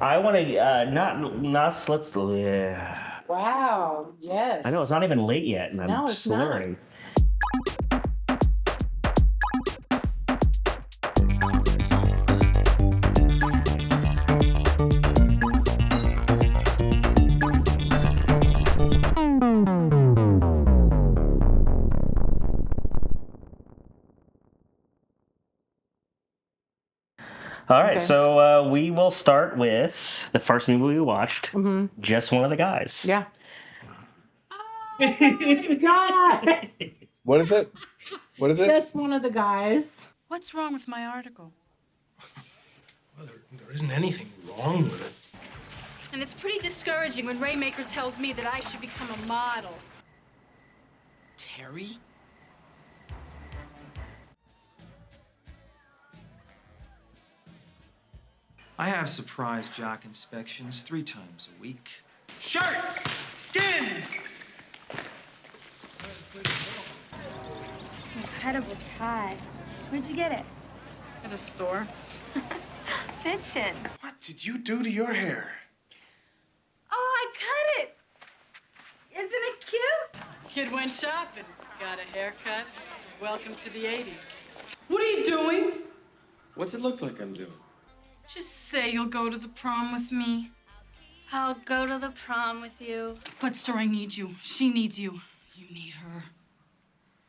I want to not let's. Yeah. Wow. Yes. I know it's not even late yet, and I'm it's slurring. not. All right, so we will start with the first movie we watched, Just One of the Guys. Yeah. Oh, God. What is it? What is it? Just One of the Guys. What's wrong with my article? Well, there isn't anything wrong with it. And it's pretty discouraging when Raymaker tells me that I should become a model. Terry? I have surprise jock inspections 3 times a week. Shirts! Skin! It's an incredible tie. Where'd you get it? At a store. Bitchin'. What did you do to your hair? Oh, I cut it. Isn't it cute? Kid went shopping, got a haircut. Welcome to the 80s. What are you doing? What's it look like I'm doing? Just say you'll go to the prom with me. I'll go to the prom with you. But Story needs you. She needs you. You need her.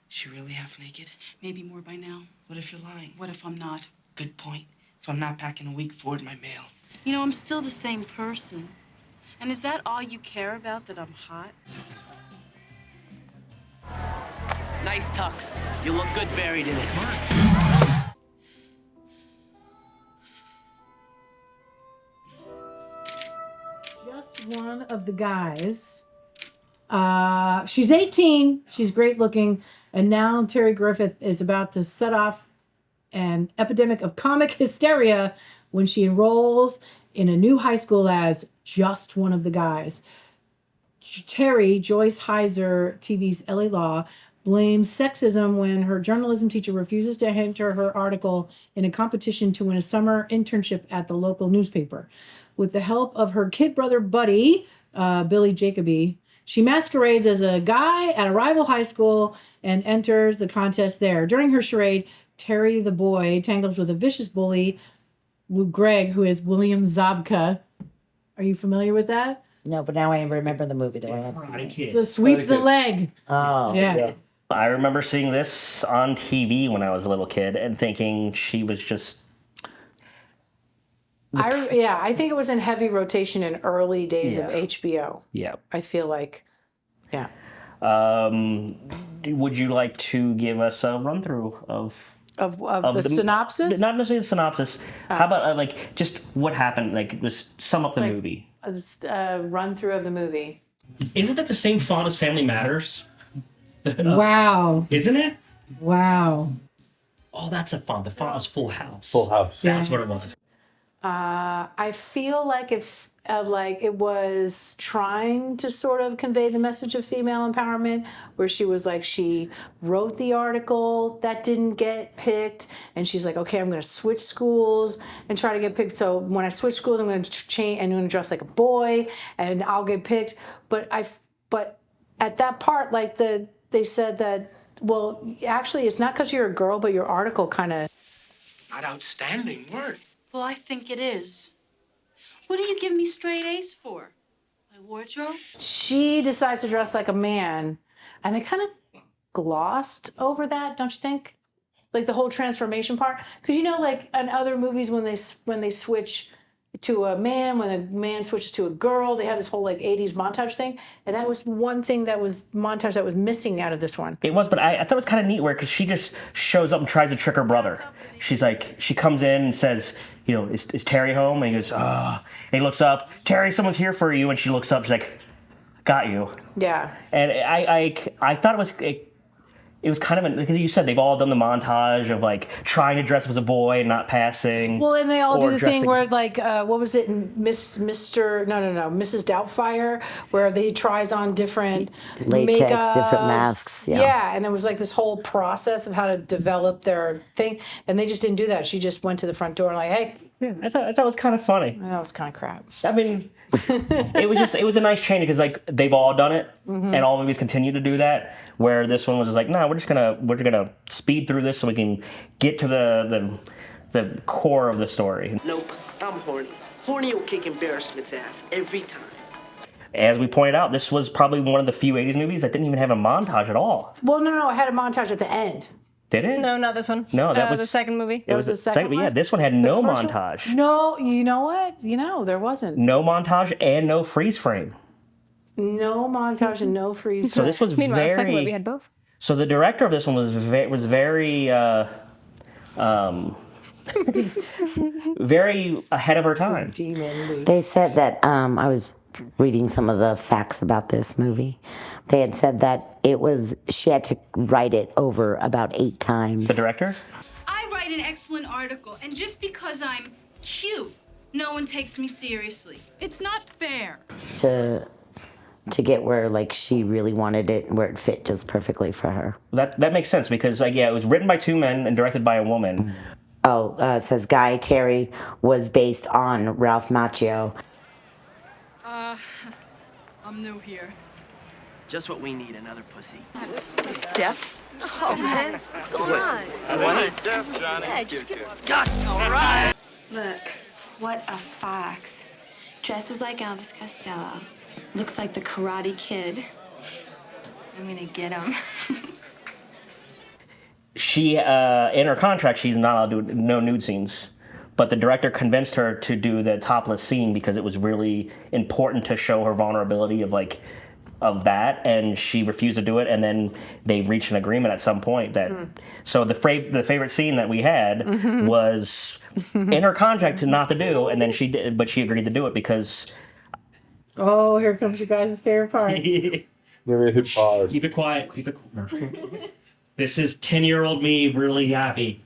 She really half naked? Maybe more by now. What if you're lying? What if I'm not? Good point. If I'm not back in a week, forward my mail. You know, I'm still the same person. And is that all you care about, that I'm hot? Nice tux. You look good buried in it. Come on. Just One of the Guys. She's 18. She's great looking. And now Terry Griffith is about to set off an epidemic of comic hysteria when she enrolls in a new high school as just one of the guys. Terry, Joyce Heiser, TV's LA Law, blames sexism when her journalism teacher refuses to enter her article in a competition to win a summer internship at the local newspaper. With the help of her kid brother buddy, Billy Jacoby, she masquerades as a guy at a rival high school and enters the contest there. During her charade, Terry the boy tangles with a vicious bully, Greg, who is William Zabka. Are you familiar with that? No, but now I remember the movie. It's a sweep the leg. Oh, yeah. I remember seeing this on TV when I was a little kid and thinking she was just... I think it was in heavy rotation in early days of HBO. Yeah. I feel like, yeah. Would you like to give us a run through of the synopsis? Not necessarily the synopsis. How about just what happened? Just sum up the movie. A run through of the movie. Isn't that the same font as Family Matters? Wow. Isn't it? Wow. Oh, that's a font. The font was Full House. Full House. That's what it was. I feel like it was trying to sort of convey the message of female empowerment, where she was like, she wrote the article that didn't get picked, and she's like, okay, I'm going to switch schools and try to get picked. So when I switch schools, I'm going to change and I'm going to dress like a boy, and I'll get picked. But at that part, they said that, well, actually, it's not because you're a girl, but your article kind of. Not outstanding work. Well, I think it is. What do you give me straight A's for? My wardrobe? She decides to dress like a man, and they kind of glossed over that, don't you think? Like the whole transformation part, because in other movies when they switch to a man, when a man switches to a girl, they have this whole 80s montage thing, and that was one thing that was montage that was missing out of this one. It was, but I thought it was kind of neat because she just shows up and tries to trick her brother. She's like, she comes in and says, is Terry home? And he goes, and he looks up, Terry, someone's here for you. And she looks up, she's like, got you. Yeah. And I thought it was kind of, like you said, they've all done the montage of trying to dress as a boy and not passing. Well, and they all do the thing where what was it in Mrs. Doubtfire, where he tries on different latex, makeups, different masks. Yeah, and it was this whole process of how to develop their thing, and they just didn't do that. She just went to the front door and hey, Yeah, I thought it was kind of funny. That was kind of crap. I mean, it was a nice change because like they've all done it, and all movies continue to do that. Where this one was just like, no, we're just gonna speed through this so we can get to the core of the story. Nope, I'm horny. Horny will kick embarrassment's ass every time. As we pointed out, this was probably one of the few 80s movies that didn't even have a montage at all. Well, no, it had a montage at the end. Did it? No, not this one. No, that was the second movie. It was the second but yeah, one? this one had no first one? montage. No, you know what? There wasn't. No montage and no freeze frame. No montage and no freeze. So this was Meanwhile, the second very. movie had both. So the director of this one was very very ahead of her time. They said that I was reading some of the facts about this movie. They had said that she had to write it over about 8 times. The director? I write an excellent article, and just because I'm cute, no one takes me seriously. It's not fair. To get where like she really wanted it, where it fit just perfectly for her. That makes sense because like it was written by 2 men and directed by a woman. Oh, it says Guy Terry was based on Ralph Macchio. I'm new here. Just what we need, another pussy. Deaf? Oh, man. What's going on? Yeah, just All right. Look, what a fox. Dresses like Elvis Costello. Looks like the Karate Kid. I'm gonna get him. She in her contract she's not allowed to do no nude scenes. But the director convinced her to do the topless scene because it was really important to show her vulnerability of that, and she refused to do it. And then they reached an agreement at some point that. So the favorite scene that we had was in her contract not to do, and then she did, but she agreed to do it because. Oh, here comes your guys' favorite part. Maybe hit pause. Keep it quiet. Keep it quiet. This is 10-year-old me really happy.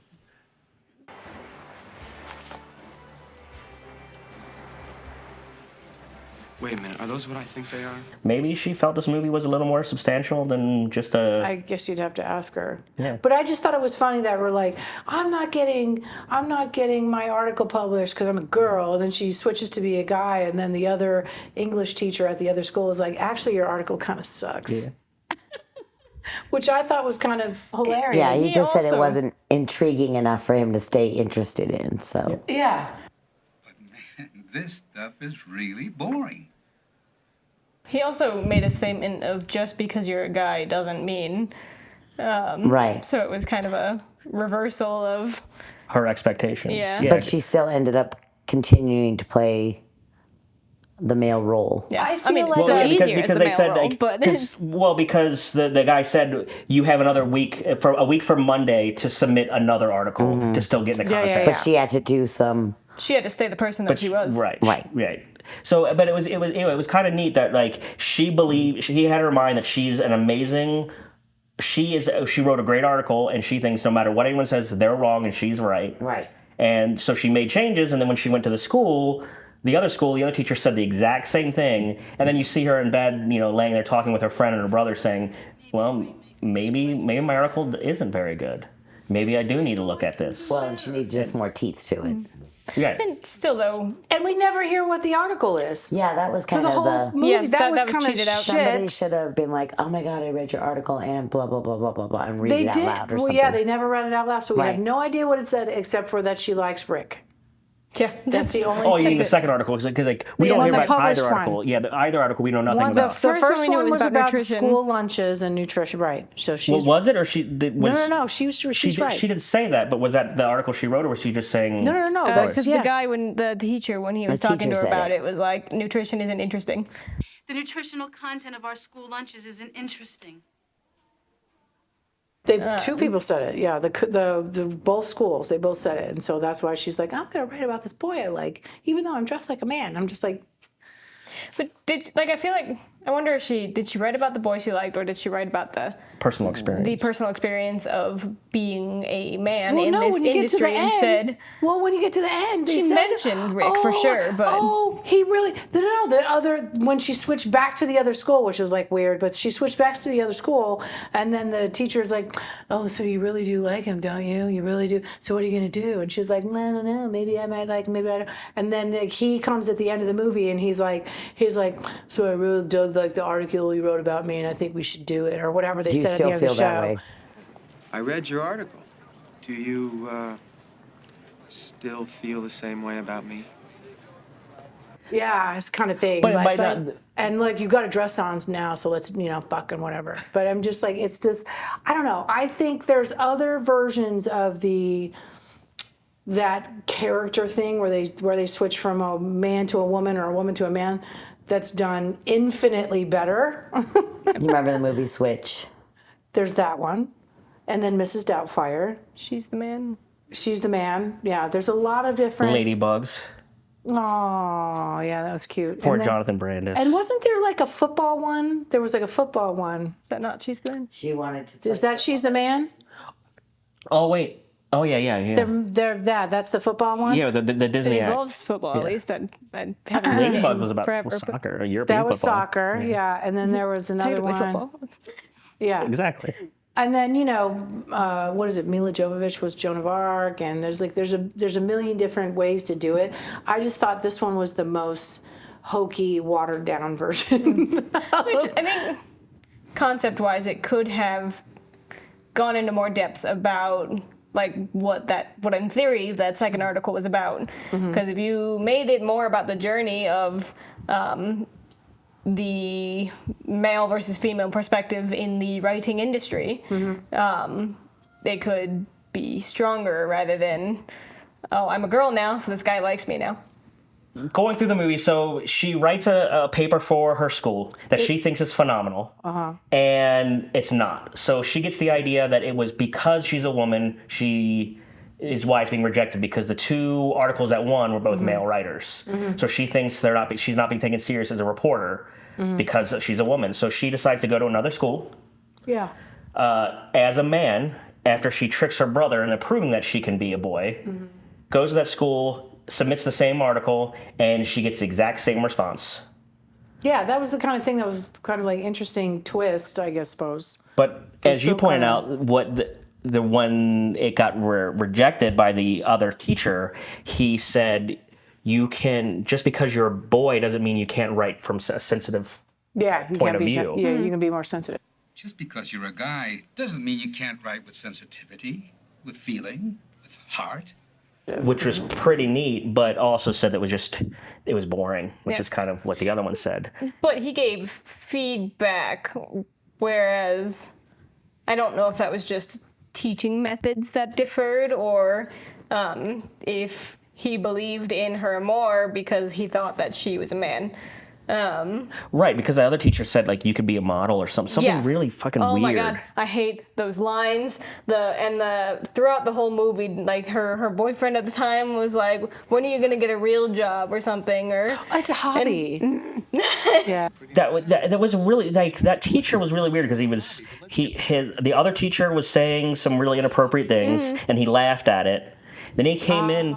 Wait a minute, are those what I think they are? Maybe she felt this movie was a little more substantial than just a. I guess you'd have to ask her. Yeah. But I just thought it was funny that we're like, I'm not getting my article published because I'm a girl, and then she switches to be a guy, and then the other English teacher at the other school is like, actually, your article kind of sucks. Yeah. which I thought was kind of hilarious. Yeah, he just said it wasn't intriguing enough for him to stay interested in. So yeah. This stuff is really boring. He also made a statement of just because you're a guy doesn't mean. Right. So it was kind of a reversal of her expectations. Yeah. But she still ended up continuing to play the male role. Yeah. I feel like still easier because as the they male said role, like, but because the guy said you have another week for a week from Monday to submit another article to still get in the contract. But she had to do some. she had to stay the person that she was. Right. So, but it was kind of neat that like she had her mind that she's an amazing. She wrote a great article, and she thinks no matter what anyone says, they're wrong and she's right. Right. And so she made changes, and then when she went to the other teacher said the exact same thing, and then you see her in bed, laying there talking with her friend and her brother, saying, "Well, maybe my article isn't very good. Maybe I do need to look at this." Well, and she needs just more teeth to it. Yeah. And still, though. And we never hear what the article is. Yeah, that was For kind the of whole the. movie, Yeah, that was that was kind of cheated out. Somebody shit. should have been like, "Oh my God, I read your article and blah blah blah blah blah blah," and read They it out did. loud or Well, something. yeah, they never read it out loud, so we Right. have no idea what it said except for that she likes Rick. Yeah. That's the only Oh, thing. you mean the second article? Because like we It don't hear wasn't about published either one. article. Yeah, either article we know nothing The about. first first one we knew one was was about about nutrition. school lunches and nutrition, right? So she's Was it or she did? no. She's right. She didn't say that, but was that the article she wrote, or was she just saying? No. That's Because the guy, the teacher, when he was The talking teacher to her said about it. it, was like, nutrition isn't interesting. The nutritional content of our school lunches isn't interesting. Two people said it. Yeah, the both schools, they both said it, and so that's why she's like, I'm gonna write about this boy I like, even though I'm dressed like a man. I'm just like, But I feel like I wonder if did she write about the boy she liked, or did she write about the Personal experience. the personal experience of being a man Well, in no, this when you get to the industry end, instead? well, when you get to the end, they She said, mentioned Rick for sure, but he really no. The other when she switched back to the other school, which was like weird, but she switched back to the other school, and then the teacher's like, "Oh, so you really do like him, don't you? You really do. So what are you gonna do?" And she's like, "No, maybe I might like, maybe I don't." And then like, he comes at the end of the movie, and he's like, "So I really dug like the article you wrote about me, and I think we should do it or whatever they Do you said at the still end of the feel show." that way? I read your article. Do you still feel the same way about me? Yeah, it's kind of thing. But It's by like, that- and like you got a dress on now, so let's fucking whatever. But I'm just like, it's just, I don't know. I think there's other versions of that character thing where they switch from a man to a woman or a woman to a man. That's done infinitely better. You remember the movie Switch? There's that one, and then Mrs. Doubtfire. she's the man. She's the man. Yeah, there's a lot of different. Ladybugs. Oh, yeah, that was cute. Poor And then- Jonathan Brandis. And wasn't there like a football one? There was like a football one. Is that not she's the man? She wanted to. Is that She's the Man? Oh wait. Oh yeah. That's the football one? Yeah, the Disney It act. involves football, Yeah. at least. I haven't seen it Ladybug was about forever. but soccer, European That was football. soccer, yeah. And then there was another Technically one. football. Yeah. Exactly. And then, what is it? Mila Jovovich was Joan of Arc, and there's a million different ways to do it. I just thought this one was the most hokey, watered down version. Which I think, concept-wise, it could have gone into more depths about like what in theory that second article was about. Because if you made it more about the journey of the male versus female perspective in the writing industry, they could be stronger rather than, oh, I'm a girl now, so this guy likes me now. Going through the movie, so she writes a paper for her school that she thinks is phenomenal, and it's not. So she gets the idea that it was because she's a woman, she is why it's being rejected, because the two articles that won were both male writers. So she thinks she's not being taken serious as a reporter because she's a woman. So she decides to go to another school Yeah. as a man after she tricks her brother into proving that she can be a boy, goes to that school, submits the same article, and she gets the exact same response. Yeah, that was the kind of thing that was kind of like interesting twist, I guess, suppose. But as you still pointed kinda- out, what the when it got rejected by the other teacher, he said, "You can just because you're a boy doesn't mean you can't write from a sensitive Yeah, you point can of be view." Yeah, you can be more sensitive. Just because you're a guy doesn't mean you can't write with sensitivity, with feeling, with heart. Which was pretty neat, but also said it was boring, which Yeah. is kind of what the other one said. But he gave feedback, whereas I don't know if that was just teaching methods that differed, or if he believed in her more because he thought that she was a man. Right, because the other teacher said like you could be a model or something Yeah. really fucking Oh weird. my god, I hate those lines. Throughout the whole movie, like her boyfriend at the time was like, "When are you gonna get a real job or something?" Or It's a hobby. Yeah. That was really like that teacher was really weird because the other teacher was saying some really inappropriate things and he laughed at it. Then he came in.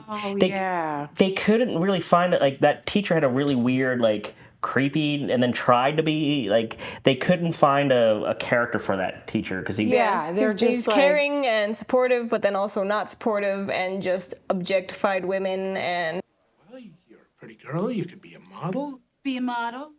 They couldn't really find it. Like that teacher had a really weird like creepy and then tried to be like they couldn't find a character for that teacher because he's caring and supportive, but then also not supportive and just objectified women. And Well, you're a pretty girl. You could be a model. Be a model?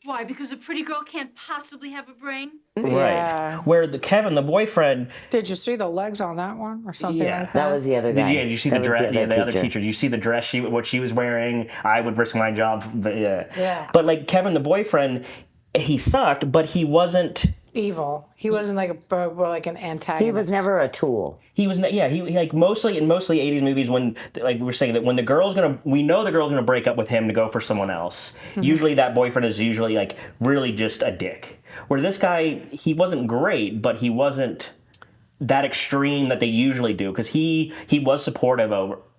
Why? Because a pretty girl can't possibly have a brain? right where Kevin the boyfriend. Did you see the legs on that one or something Yeah. like that? That was the other guy. Yeah, did you see That the was dress? the Yeah, the other teacher. teacher. Did you see the dress? What she was wearing? I would risk my job. But Yeah. But like Kevin, the boyfriend, he sucked, but he wasn't Evil. He wasn't like an antagonist. He was never a tool. He was. He like mostly 80s movies when like we were saying that when we know the girl's gonna break up with him to go for someone else. Usually that boyfriend is usually like really just a dick. Where this guy, he wasn't great, but he wasn't that extreme that they usually do because he was supportive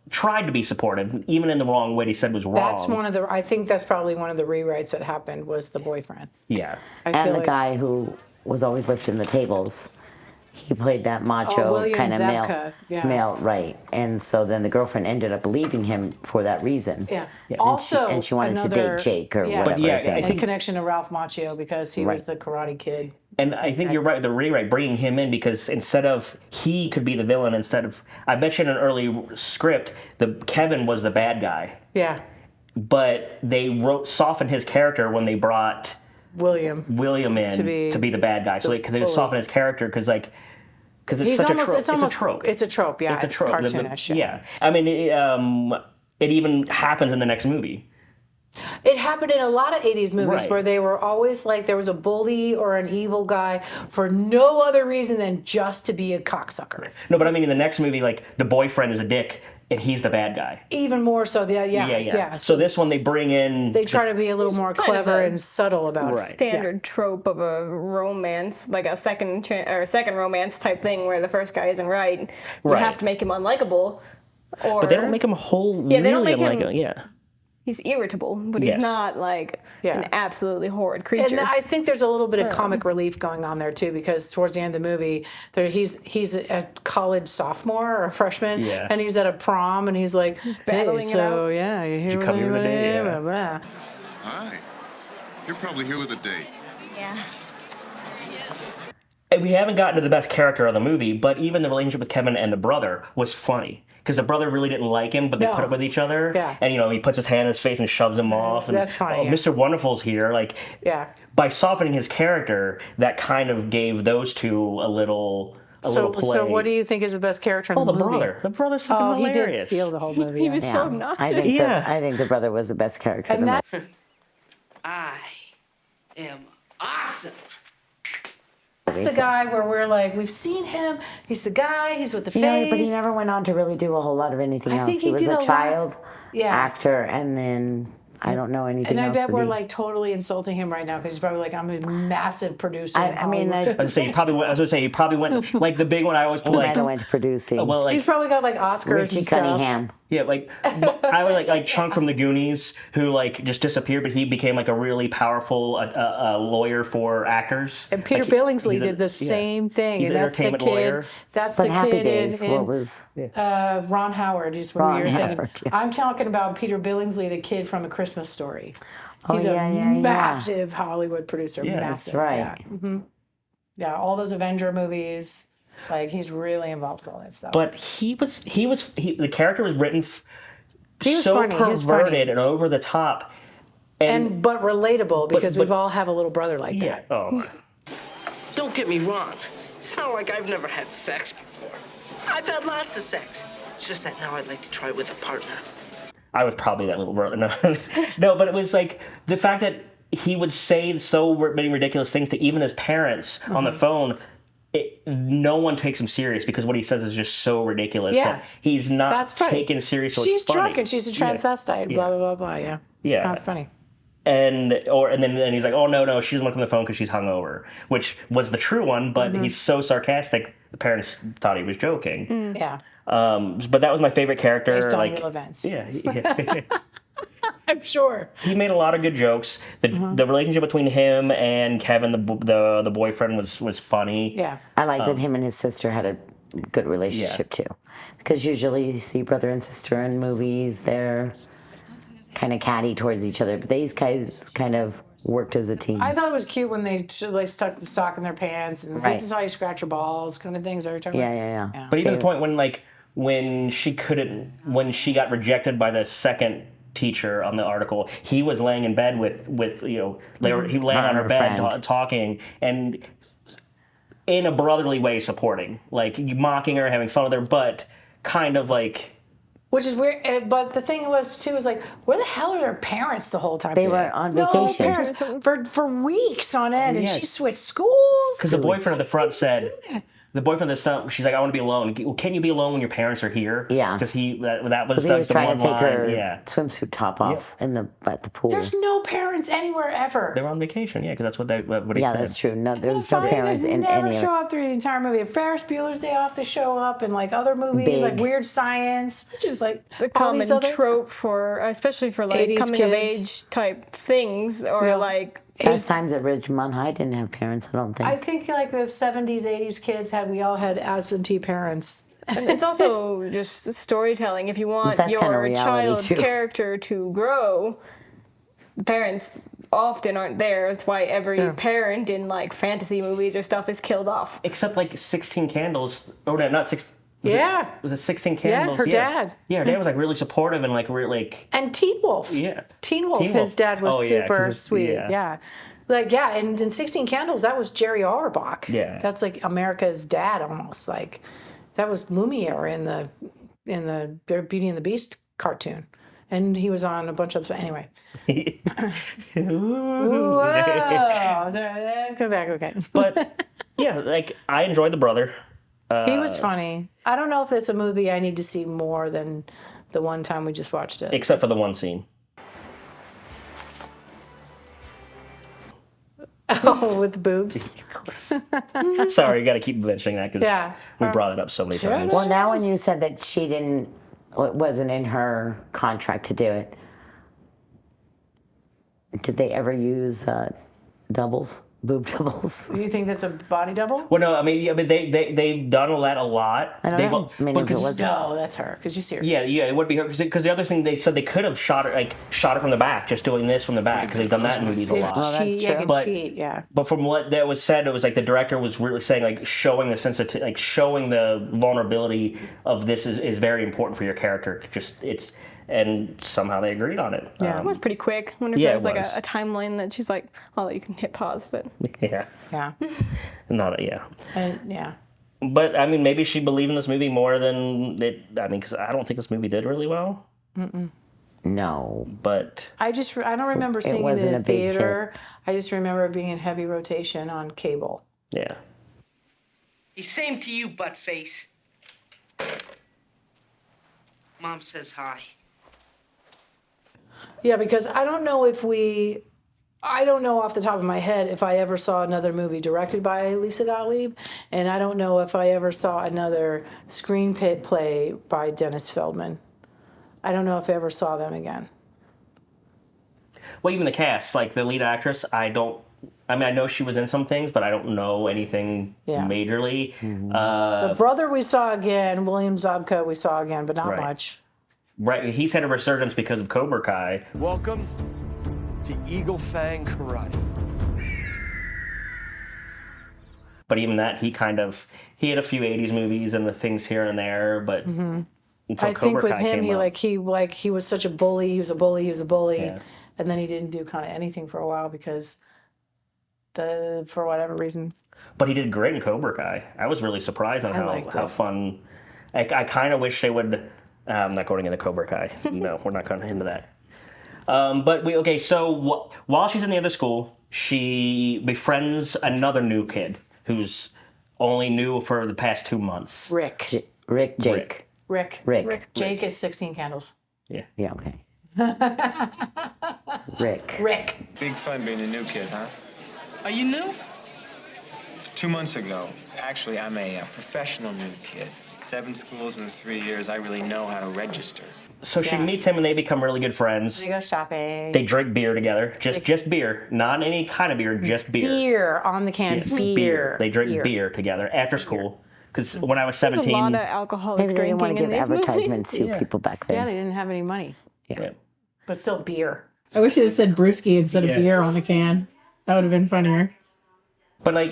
tried to be supportive, even in the wrong way he said was wrong. That's I think that's probably one of the rewrites that happened was the boyfriend. Yeah. And the guy who was always lifting the tables. He played that macho William kind of Zabka, yeah. male, right? And so then the girlfriend ended up leaving him for that reason. Yeah. And Also, she wanted to date Jake or whatever. But yeah, his name I in think, connection to Ralph Macchio because he was the Karate Kid. and I think you're right. The rewrite bringing him in because instead of he could be the villain, I bet you in an early script, Kevin was the bad guy. Yeah. But they softened his character when they brought William in to be the bad guy. So they soften his character because it's such a trope. It's a trope. It's a trope. Yeah, it's trope. Cartoonish. Yeah. I mean, it even happens in the next movie. It happened in a lot of 80s movies Right. where they were always like there was a bully or an evil guy for no other reason than just to be a cocksucker. No, but I mean, in the next movie, the boyfriend is a dick and he's the bad guy. Even more so, yeah. So this one, they bring in... They try to be a little more clever and subtle about it. Standard trope of a romance, like a second romance type thing where the first guy isn't right. You have to make him unlikable. But they don't make him they don't make him... Yeah. He's irritable, but he's not an absolutely horrid creature. And I think there's a little bit of comic relief going on there too, because towards the end of the movie, he's a college sophomore or a freshman, and he's at a prom, and he's like, battling you hear Did you come here today? Yeah. Hi. You're probably here with a date. Yeah. And we haven't gotten to the best character of the movie, but even the relationship with Kevin and the brother was funny. Because the brother really didn't like him, but they put up with each other. Yeah. And, he puts his hand in his face and shoves him off. And, that's funny. Mr. Wonderful's here. By softening his character, that kind of gave those two a little play. So what do you think is the best character in the movie? Brother. The brother's fucking hilarious. He did steal the whole movie. He was so obnoxious. I think the brother was the best character. And that... I am awesome. That's the guy where we're like, we've seen him. He's the guy. He's with the face. But he never went on to really do a whole lot of anything else. think He was did a lot. child actor, and then I don't know anything and else. I bet we're totally insulting him right now because he's probably like, I'm a massive producer. I mean, I was going to say, he probably went, like the big one I always he might have went to producing. Well, he's probably got Oscars Richie and stuff. Cunningham. Yeah, I was like Chunk from the Goonies, who just disappeared, but he became a really powerful lawyer for actors. And Peter Billingsley did the same thing. He's and an that's the entertainment kid. lawyer. That's But the Happy kid Days, in what was... Ron Howard is what Ron you're thinking. Howard, yeah. I'm talking about Peter Billingsley, the kid from A Christmas Story. Oh, He's yeah, a massive Hollywood producer. Yeah, massive. that's right. Yeah. Mm-hmm. Yeah, all those Avenger movies. He's really involved with all that stuff. But the character was written He was so funny. He was funny. perverted and over the top. But relatable because we've all have a little brother like that. Oh. Don't get me wrong. It's not like I've never had sex before. I've had lots of sex. It's just that now I'd like to try it with a partner. I was probably that little brother. No, but it was the fact that he would say so many ridiculous things to even his parents on the phone. No one takes him serious because what he says is just so ridiculous that he's not taken seriously. She's drunk and she's a transvestite. Blah blah blah blah. Yeah. Yeah. That's funny. And then he's like, oh no, she doesn't want to come on the phone because she's hungover, which was the true one. But he's so sarcastic, the parents thought he was joking. Yeah. But that was my favorite character. Based on real events. Yeah. I'm sure. He made a lot of good jokes. The relationship between him and Kevin, the boyfriend, was funny. Yeah. I like that him and his sister had a good relationship too. Because usually you see brother and sister in movies, they're kind of catty towards each other. But these guys kind of worked as a team. I thought it was cute when they stuck the sock in their pants and this is how you scratch your balls kind of things. Are you talking about? Yeah. But even the point when she got rejected by the second teacher on the article, he was laying in bed with he laying on her bed talking and in a brotherly way supporting, mocking her, having fun with her, but kind of which is weird, but the thing was too is where the hell are their parents the whole time? They were on vacation. Parents for weeks on end, and she switched schools. Because the boyfriend at the front said, the boyfriend this time, she's like, I want to be alone. Well, can you be alone when your parents are here? Yeah. Because that was he was the trying one to take line. her swimsuit top off at the pool. There's no parents anywhere ever. They're on vacation, yeah, because that's what he said. That's true. No, there's no parents They in never any of show up through the entire movie. Ferris Bueller's Day Off, they show up, and like other movies, Big. like Weird Science, Just like the all these common other trope for, especially for like 80s coming of kids. age type things, or like Fast Times at Ridgemont High didn't have parents, I don't think. I think like the 70s, 80s kids we all had absentee parents. And it's also just storytelling. If you want That's your kinda reality, child too. character to grow, the parents often aren't there. That's why every parent in like fantasy movies or stuff is killed off. Except like 16 Candles. Oh, no, not 16. Was it 16 Yeah, Candles? her dad. Yeah, her dad was like really supportive and And Teen Wolf. Yeah. Teen Wolf, Teen his Wolf. dad was Oh, yeah, 'cause super it's- sweet. yeah. And in 16 Candles, that was Jerry Auerbach. Yeah. That's like America's dad almost. Like that was Lumiere in the Beauty and the Beast cartoon. And he was on a bunch of anyway. Whoa. Go back, okay. But yeah, like I enjoyed the brother. He was funny. I don't know if it's a movie I need to see more than the one time we just watched it. Except for the one scene. Oh, with the boobs. Sorry, you got to keep mentioning that because Yeah. we brought it up so many times. Well, now when you said that it wasn't in her contract to do it, did they ever use doubles? Boob doubles? Do you think that's a body double? Well, no, I mean they've done that a lot. I don't know. I mean, if it was No, that's her. Because you see her. Yeah, it would be her. Because the other thing they said they could have shot her from the back, just doing this from the back, because they've done that in movies a lot. Oh, that's true. But from what that was said, it was like the director was really saying like showing the showing the vulnerability of this is very important for your character. And somehow they agreed on it. Yeah, it was pretty quick. I wonder if Yeah, there was it like was. a timeline that she's like, oh, you can hit pause, but Yeah. Yeah. And yeah. But I mean, maybe she believed in this movie more than it. I mean, because I don't think this movie did really well. Mm-mm. No. But I don't remember seeing it wasn't in a the big theater. I just remember it being in heavy rotation on cable. Yeah. Hey, same to you, buttface. Mom says hi. Yeah, because I don't know off the top of my head if I ever saw another movie directed by Lisa Gottlieb, and I don't know if I ever saw another screenplay by Dennis Feldman. I don't know if I ever saw them again. Well, even the cast, like the lead actress, I know she was in some things, but I don't know anything majorly. The brother we saw again, William Zabka we saw again, but not much. Right, he's had a resurgence because of Cobra Kai. Welcome to Eagle Fang Karate. But even that, he had a few '80s movies and the things here and there. But until I think Cobra with Kai him, came up. he was such a bully. He was a bully. Yeah. And then he didn't do kind of anything for a while because for whatever reason. But he did great in Cobra Kai. I was really surprised on how fun. I kind of wish they would. I'm not going into Cobra Kai. No, we're not going into that. So while she's in the other school, she befriends another new kid who's only new for the past 2 months. Rick. Jake. Rick. Jake is 16 Candles. Yeah. Yeah, okay. Rick. Big fun being a new kid, huh? Are you new? 2 months ago. Actually, I'm a professional new kid. 7 schools in the 3 years. I really know how to register. So she meets him and they become really good friends. They go shopping. They drink beer together. Just beer. Not any kind of beer, just beer. Beer on the can. Yes, Beer. They drink beer together after school. Because when I was 17... There's a lot of alcoholic Maybe they didn't want to give advertisements to Yeah. people back Yeah, then. they didn't have any money. Yeah. But still beer. I wish it had said brewski instead of Yeah. beer on the can. That would have been funnier. But I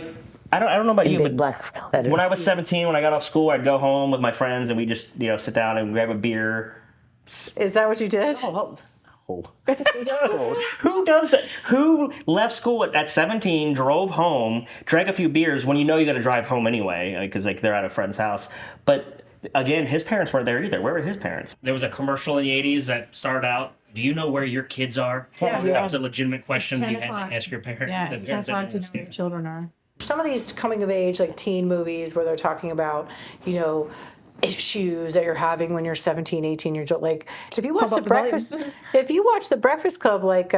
don't know about you, but black letters. when I was 17, when I got off school, I'd go home with my friends and we just sit down and grab a beer. Is that what you did? No. Who does that? Who left school at 17, drove home, drank a few beers when you know you got to drive home anyway because they're at a friend's house. But again, his parents weren't there either. Where were his parents? There was a commercial in the 80s that started out, do you know where your kids are? Yeah. That was a legitimate question 10 you had o'clock. to ask your parents. Yeah, the it's 10 parents that o'clock to didn't know where children are. Some of these coming of age, like teen movies where they're talking about, issues that you're having when you're 17, 18 years old. Like if you watch The Breakfast Club, like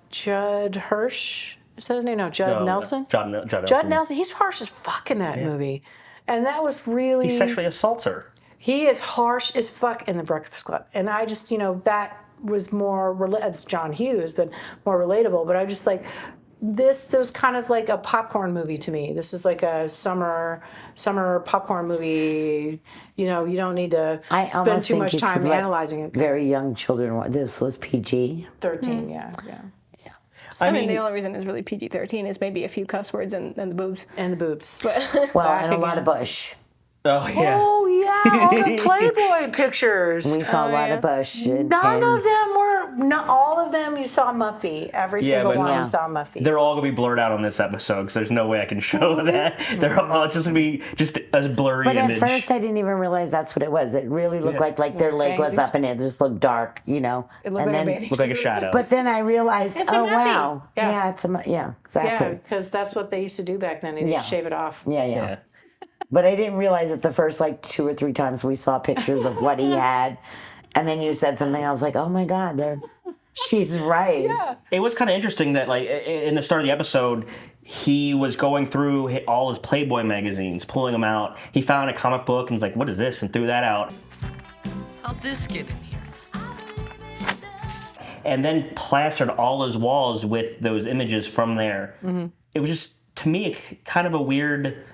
Judd Hirsch, is that his name? No, Judd Nelson. Judd Nelson. He's harsh as fuck in that movie, and that was really. He sexually assaults her. He is harsh as fuck in The Breakfast Club, and I just that was more. It's John Hughes, but more relatable. But I just like. This was kind of like a popcorn movie to me. This is like a summer popcorn movie. You don't need to spend too much time analyzing it. Very young children. This was PG. 13, yeah. I mean, the only reason it's really PG-13 is maybe a few cuss words and the boobs. And the boobs. But and a lot of bush. Oh yeah. Oh yeah, all the Playboy pictures. We saw a lot of bush. None of them were. Not all of them. You saw Muffy. Every single one you saw Muffy. They're all gonna be blurred out on this episode because there's no way I can show that. It's just gonna be just a blurry but image. But at first, I didn't even realize that's what it was. It really looked like their leg was up and it just looked dark, It looked and like then looked like a shadow. But then I realized, It's a Muffy. Wow, Yeah. it's exactly. Yeah, because that's what they used to do back then. They would shave it off. Yeah. But I didn't realize that the first 2 or 3 times we saw pictures of what he had, and then you said something. I was like, oh my God, she's right. Yeah. It was kind of interesting that in the start of the episode, he was going through all his Playboy magazines, pulling them out. He found a comic book and was like, what is this? And threw that out. How'd this get in here? And then plastered all his walls with those images from there. Mm-hmm. It was just, to me, kind of a weird...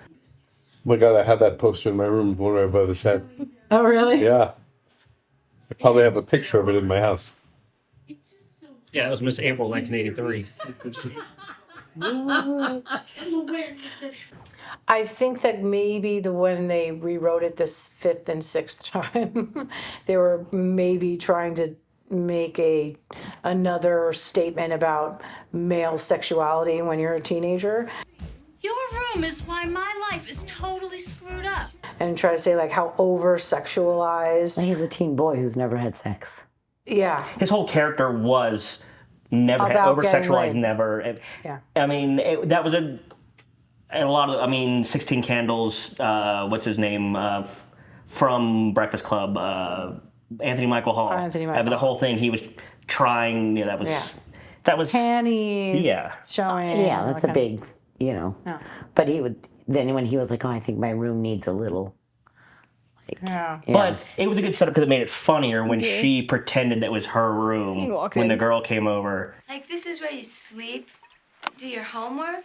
Oh my God, I have that poster in my room, one right above his head. Oh, really? Yeah. I probably have a picture of it in my house. Yeah, that was Miss April, 1983. I think that maybe when they rewrote it this 5th and 6th time, they were maybe trying to make another statement about male sexuality when you're a teenager. Your room is why my life is totally screwed up. And try to say how over-sexualized. He's a teen boy who's never had sex. Yeah. His whole character was never over-sexualized, never. Yeah. I mean, that was a lot of, 16 Candles, what's his name, from Breakfast Club, Anthony Michael Hall. Anthony Michael The whole thing, he was trying, that was... Panties. Yeah. Showing. Yeah, that's a big... Yeah. But he would then when he was like, I think my room needs a little. But it was a good setup because it made it funnier when she pretended that was her room when the girl came over. Like, this is where you sleep, do your homework?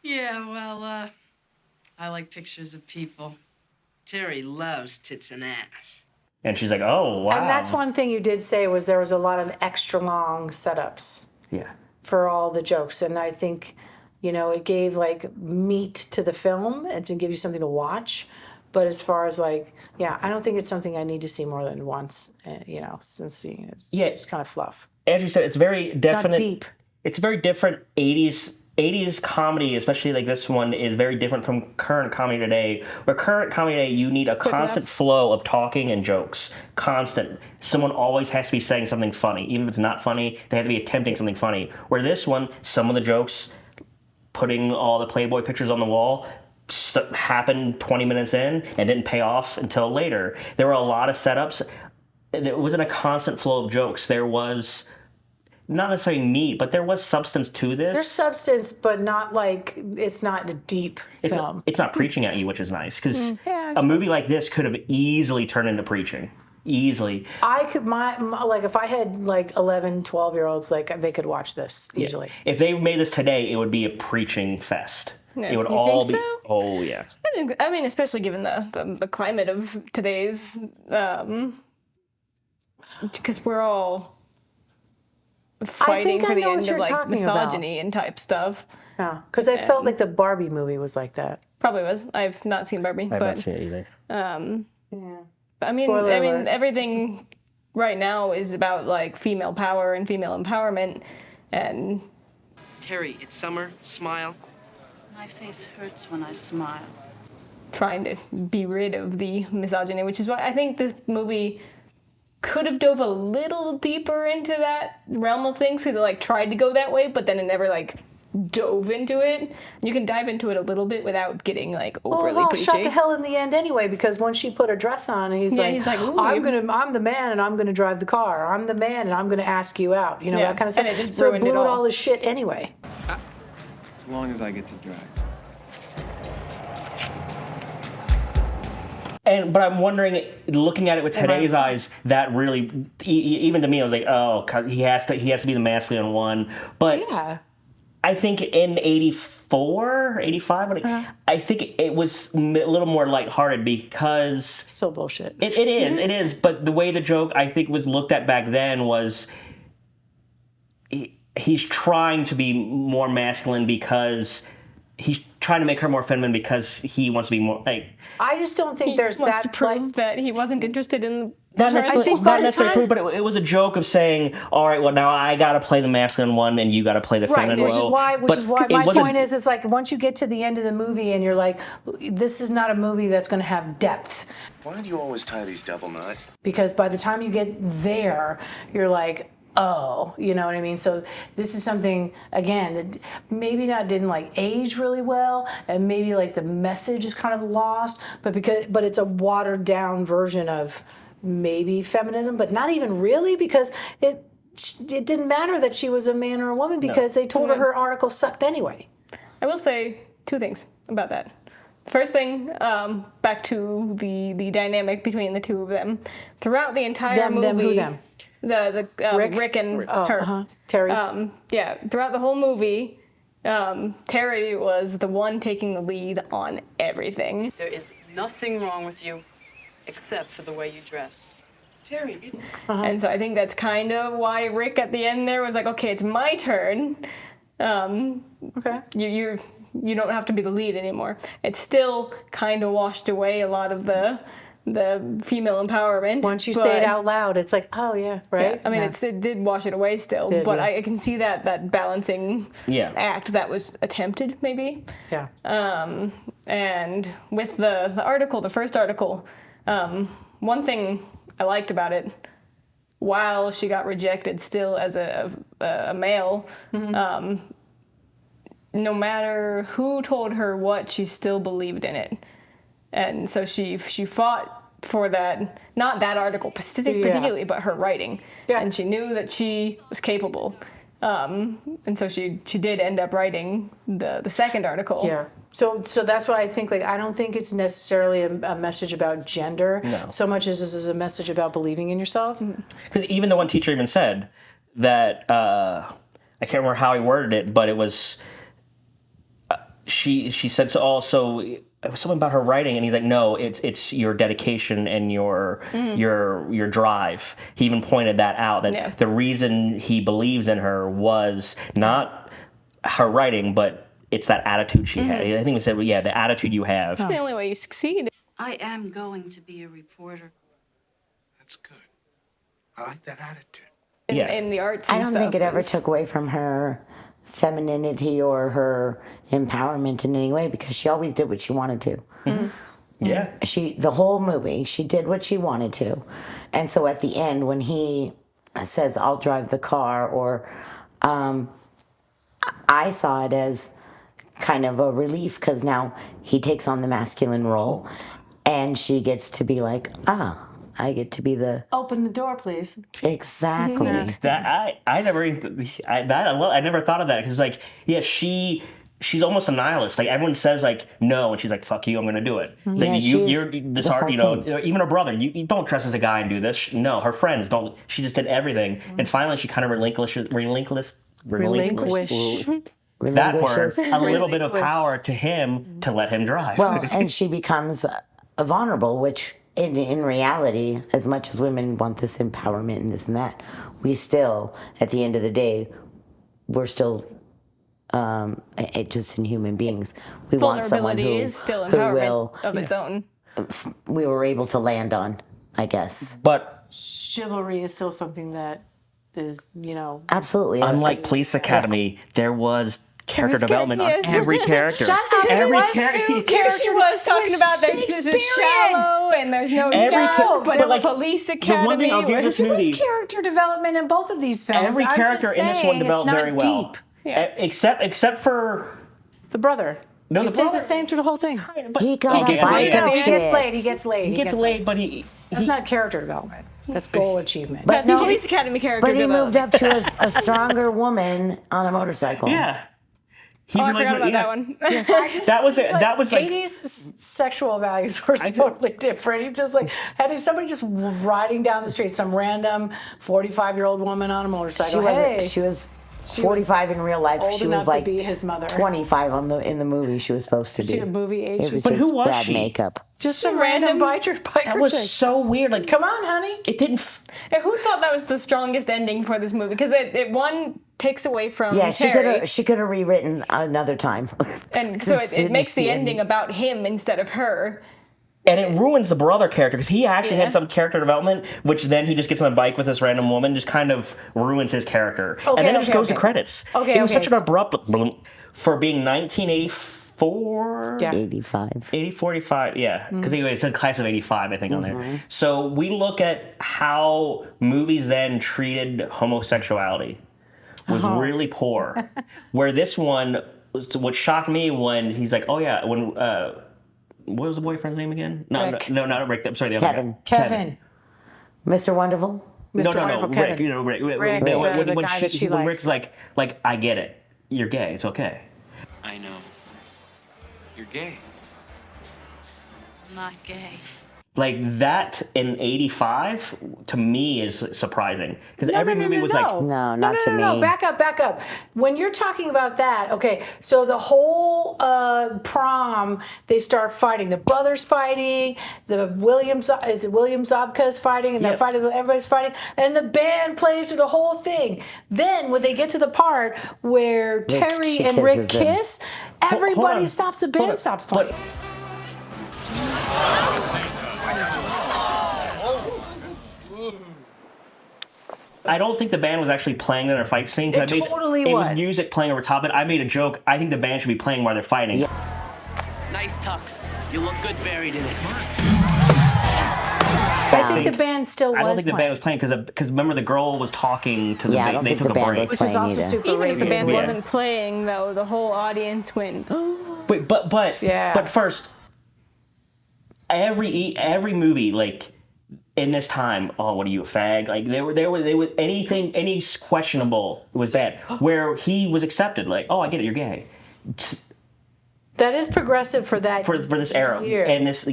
Yeah, well, I like pictures of people. Terry loves tits and ass. And she's like, oh, wow. And that's one thing you did say was there was a lot of extra long setups. Yeah. For all the jokes. And I think... it gave meat to the film and to give you something to watch. But as far as I don't think it's something I need to see more than once, since it's just kind of fluff. As you said, it's very definite. Not deep. It's very different 80s comedy, especially this one, is very different from current comedy today. Where current comedy today, you need a constant flow of talking and jokes. Constant. Someone always has to be saying something funny. Even if it's not funny, they have to be attempting something funny. Where this one, some of the jokes... putting all the Playboy pictures on the wall happened 20 minutes in and didn't pay off until later. There were a lot of setups. It wasn't a constant flow of jokes. There was not necessarily meat, but there was substance to this. There's substance, but not it's not a deep film. It's not preaching at you, which is nice, because a movie like this could have easily turned into preaching. Easily. I could, if I had 11, 12-year-olds, they could watch this easily. Yeah. If they made this today, it would be a preaching fest. Yeah. It would You all think be. so? Oh, yeah. I mean, especially given the climate of today's, because we're all fighting for the end of misogyny and type stuff. Yeah, because I felt like the Barbie movie was like that. Probably was. I've not seen Barbie, I've not seen it either. Yeah. I mean, everything right now is about female power and female empowerment, and Terry, it's summer. Smile. My face hurts when I smile. Trying to be rid of the misogyny, which is why I think this movie could have dove a little deeper into that realm of things, because it tried to go that way, but then it never dove into it. You can dive into it a little bit without getting like Well, it was overly all preachy. shot to hell in the end anyway, because once she put her dress on, he's like, "Ooh, I'm the man and I'm gonna drive the car. I'm the man and I'm gonna ask you out. You know, that kind of stuff. And it just So it ruined blew it all. all this shit anyway. As long as I get to drive. But I'm wondering, looking at it with today's eyes, that really, even to me, I was like, oh, he has to be the masculine one. But I think in 84, 85, I think it was a little more lighthearted because... So bullshit. It is. But the way the joke, I think, was looked at back then was he's trying to be more masculine because he's trying to make her more feminine because he wants to be more... I just don't think there's wants that to prove that he wasn't interested in Not necessarily true, but time... it was a joke of saying, all right, well, now I got to play the masculine one and you got to play the feminine role. Which is why my point is, it's like once you get to the end of the movie and you're like, this is not a movie that's going to have depth. Why do you always tie these double knots? Because by the time you get there, you're like, oh, you know what I mean? So this is something, again, that maybe didn't like age really well, and maybe like the message is kind of lost, but it's a watered down version of maybe feminism, but not even really, because it didn't matter that she was a man or a woman, because they told her article sucked anyway. I will say two things about that. First thing, back to the dynamic between the two of them. Throughout the entire movie... Them, who them? The Rick and her. Terry. Throughout the whole movie, Terry was the one taking the lead on everything. There is nothing wrong with you except for the way you dress. Terry. And so I think that's kind of why Rick at the end there was like, okay, it's my turn. Okay. You don't have to be the lead anymore. It still kind of washed away a lot of the female empowerment. Once you say it out loud, it's like, oh yeah, right? Yeah, I mean, it did wash it away still, but I can see that balancing act that was attempted, maybe. Yeah. And with the article, the first article, one thing I liked about it, while she got rejected still as a male, no matter who told her what, she still believed in it. And so she fought for that, not that article particularly, but her writing. Yeah. And she knew that she was capable. And so she did end up writing the second article. Yeah. So that's what I think. Like, I don't think it's necessarily a message about gender so much as this is a message about believing in yourself. Because even the one teacher even said that, I can't remember how he worded it, but it was, she said also, it was something about her writing, and he's like, no, it's your dedication and your drive. He even pointed that out, that the reason he believes in her was not her writing, but it's that attitude she had. I think he said, the attitude you have. It's the only way you succeed. I am going to be a reporter. That's good. I like that attitude. In the arts and I don't think it ever took away from her femininity or her empowerment in any way, because she always did what she wanted to. Yeah. The whole movie, she did what she wanted to. And so at the end, when he says, I'll drive the car, or I saw it as kind of a relief, because now he takes on the masculine role, and she gets to be like, I get to be the... Open the door, please. Exactly. That I never thought of that, because she's almost a nihilist. Like, everyone says like no, and she's like, fuck you, I'm gonna do it. Like, you're this hard, even her brother, you don't dress as a guy and do this. No, her friends don't. She just did everything, and finally she kind of relinquished that word, a little bit of power to him to let him drive. Well, and she becomes vulnerable, which in reality, as much as women want this empowerment and this and that, we still, at the end of the day, we're still just in human beings. We want someone who is still empowerment of its own. We were able to land on, I guess. But chivalry is still something that is, absolutely. Unlike Police Academy, there was character development on every character. Shut up! Every She was talking about this is shallow and there's no depth, but in Police Academy, the one thing I'll give this movie, character development in both of these films. Every character in this one developed very well. Deep. Except for the brother. No, he the stays brother, the same through the whole thing. He got Okay, a bite No, of he shit. gets laid. He gets laid. he gets laid, but he That's not character development. That's goal achievement. But That's Police Academy character But he moved development. up to a stronger woman on a motorcycle. Yeah. He I like, forgot about that one. That was like 80s sexual values were totally different. He just like had somebody just riding down the street, some random 45-year-old woman on a motorcycle. She was 45 in real life. old She enough was like to be his mother. 25 in the movie she was supposed to be. She a movie age. It was But just who was bad she? makeup. Just some random biker that was chick. so weird. Like, Come on, honey. it didn't. And who thought that was the strongest ending for this movie? Because it one takes away from Yeah, Terry, she could have rewritten another time. and so it makes the ending about him instead of her. And it ruins the brother character because he actually had some character development, which then he just gets on a bike with this random woman, just kind of ruins his character. And then it just goes to credits. It was such an abrupt for being 1984. Yeah. 85. 45, yeah. Because it said class of 85, I think, on there. So we look at how movies then treated homosexuality was really poor. Where this one, what shocked me when he's like, oh yeah, when... what was the boyfriend's name again? Rick. No, not Rick. I'm sorry, the other guy. Kevin. Mr. Wonderful? Mr. No, Wonderful Rick. Kevin. You know, Rick. Rick, the guy that she when likes. Rick's like, I get it. You're gay. It's okay. I know. You're gay. I'm not gay. Like that in '85 to me is surprising because every movie was like, No, not to me. No, back up. When you're talking about that, okay, so the whole prom, they start fighting. The brothers fighting, William Zabka's fighting, and they're fighting, everybody's fighting, and the band plays through the whole thing. Then when they get to the part where Terry and Rick kiss, everybody stops, the band stops playing. I don't think the band was actually playing in their fight scenes. It totally It was. was music playing over top of it. I made a joke. I think the band should be playing while they're fighting. Nice tux. You look good buried in it. I think the band still was I don't think the playing. band was playing because remember the girl was talking to the Yeah, I band. don't They think took the a band break. was Which is playing also either. super Even if the band Yeah. wasn't playing, though, the whole audience went, oh. Wait, but first, every movie like in this time, oh, what are you, a fag? Like they were anything any questionable was bad. Where he was accepted, like, oh, I get it, you're gay. That is progressive for that For this era year. and this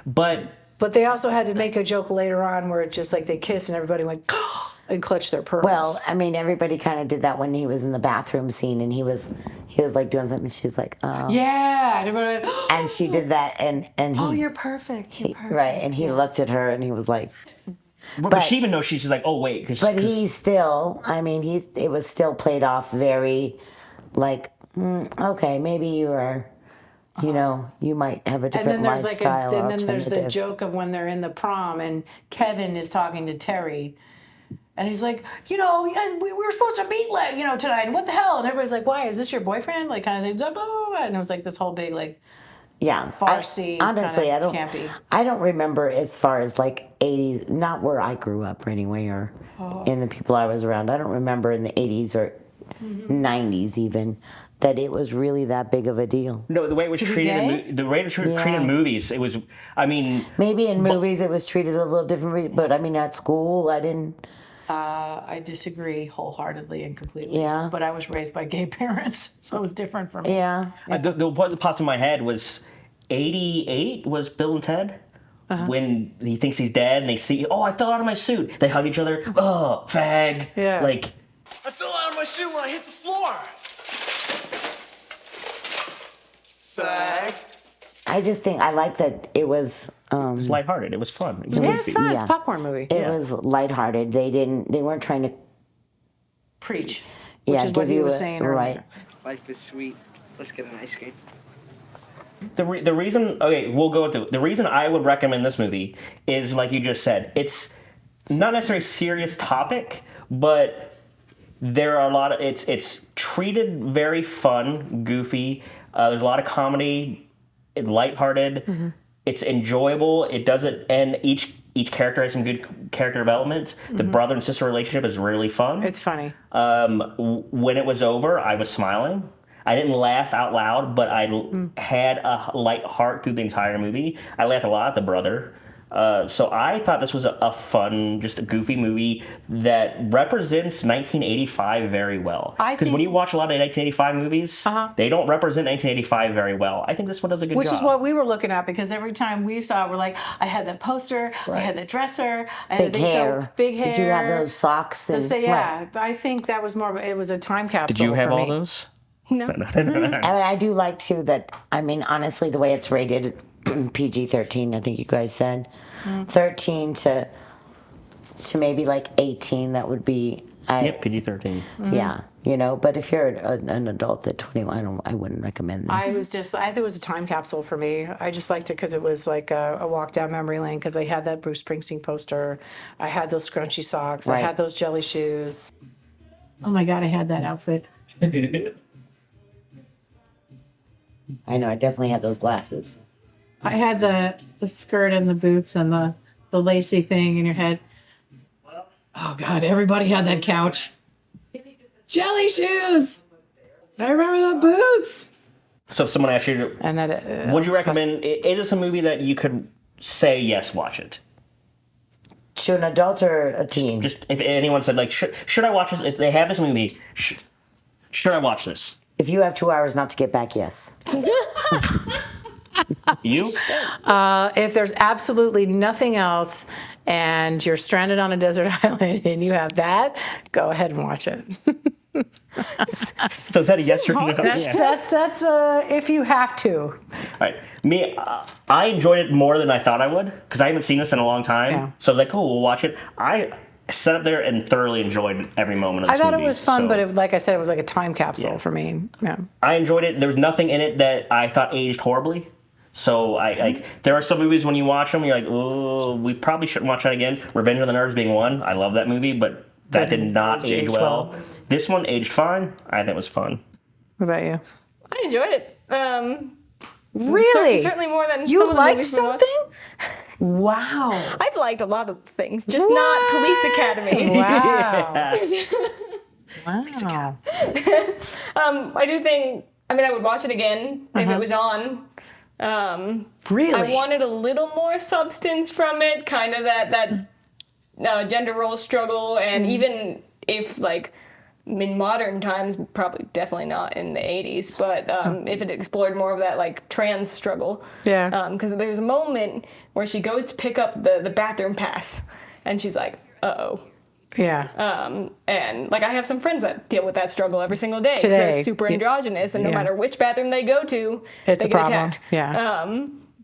But they also had to make a joke later on where it just like they kissed and everybody went and clutched their pearls. Well, I mean, everybody kind of did that when he was in the bathroom scene and he was like doing something. She's like, oh. Yeah. Everybody went, And she did that and he. oh, you're perfect. You're perfect. Right, and he looked at her and he was like. but she even knows she's just like, oh wait, But he still, I mean, it was still played off very, like, okay, maybe you are. You know, you might have a different lifestyle. And then there's the joke of when they're in the prom and Kevin is talking to Terry, and he's like, you know, we were supposed to meet, like, you know, tonight. And what the hell? And everybody's like, why? Is this your boyfriend? Like, kind of thing. Blah, blah, blah. And it was like this whole big like, farcy. Honestly, kind I of don't. campy. I don't remember as far as like '80s, not where I grew up anyway, or in the people I was around. I don't remember in the '80s or '90s even. That it was really that big of a deal. No, the way it was treated in movies, it was. I mean, maybe in movies it was treated a little differently, but I mean at school I didn't. I disagree wholeheartedly and completely. Yeah. But I was raised by gay parents, so it was different for me. Yeah. The one that pops in my head was '88 was Bill and Ted. When he thinks he's dead and they see, oh, I fell out of my suit. They hug each other. Oh, fag. Yeah. Like. I fell out of my suit when I hit the floor. Fag. I just think I like that it was. It was lighthearted. It was fun. It was It's fun. It's a popcorn movie. It was lighthearted. They weren't trying to preach, which is what he was saying earlier. Right. Life is sweet. Let's get an ice cream. The reason, okay, we'll go with the reason I would recommend this movie is, like you just said, it's not necessarily a serious topic, but there are a lot of, it's treated very fun, goofy. There's a lot of comedy, it's lighthearted, it's enjoyable. It doesn't, and each each character has some good character development. The brother and sister relationship is really fun. It's funny. When it was over, I was smiling. I didn't laugh out loud, but I had a light heart through the entire movie. I laughed a lot at the brother. So I thought this was a fun, just a goofy movie that represents 1985 very well. Because when you watch a lot of 1985 movies, they don't represent 1985 very well. I think this one does a good job. Which is what we were looking at, because every time we saw it, we're like, I had that poster, I had that dresser, I had Big hair. Big hair. Did you have those socks? And, But I think that was more. It was a time capsule. Did you have for all me. those? No. I do like too that. I mean, honestly, the way it's rated is PG-13. I think you guys said 13 to maybe like 18. That would be. PG-13. Yeah, you know. But if you're an adult at 21, I wouldn't recommend this. I think it was a time capsule for me. I just liked it because it was like a walk down memory lane. Because I had that Bruce Springsteen poster, I had those scrunchy socks, I had those jelly shoes. Oh my God, I had that outfit. I know. I definitely had those glasses. I had the skirt and the boots and the lacy thing in your head. Oh God, everybody had that couch. Jelly shoes. I remember the boots. So if someone asked you, would you recommend? Is this a movie that you could say yes, watch it? To an adult or a teen? Just if anyone said like, should I watch this? If they have this movie, should I watch this? If you have 2 hours not to get back, yes. You? If there's absolutely nothing else and you're stranded on a desert island and you have that, go ahead and watch it. So is that a yes or no? That's if you have to. All right. Me, I enjoyed it more than I thought I would because I haven't seen this in a long time. Yeah. So I was like, cool, we'll watch it. I sat up there and thoroughly enjoyed every moment of this I thought movie, it was fun, but like I said, it was like a time capsule for me. Yeah. I enjoyed it. There was nothing in it that I thought aged horribly. So there are some movies when you watch them, you're like, oh, we probably shouldn't watch that again. Revenge of the Nerds being one. I love that movie, but that did not age well. This one aged fine. I think it was fun. What about you? I enjoyed it. Really? Certainly more than you some of the liked movies we watched. something? Wow. I've liked a lot of things, just not Police Academy. Wow. Wow. I do think. I mean, I would watch it again if it was on. Really? I wanted a little more substance from it, kind of that gender role struggle, and even if like in modern times, probably definitely not in the 80s, but if it explored more of that like trans struggle. Yeah. Because there's a moment where she goes to pick up the bathroom pass, and she's like, uh-oh. Yeah. And like I have some friends that deal with that struggle every single day. Today. They're super androgynous, and no matter which bathroom they go to, it's they a get problem. attacked. Yeah.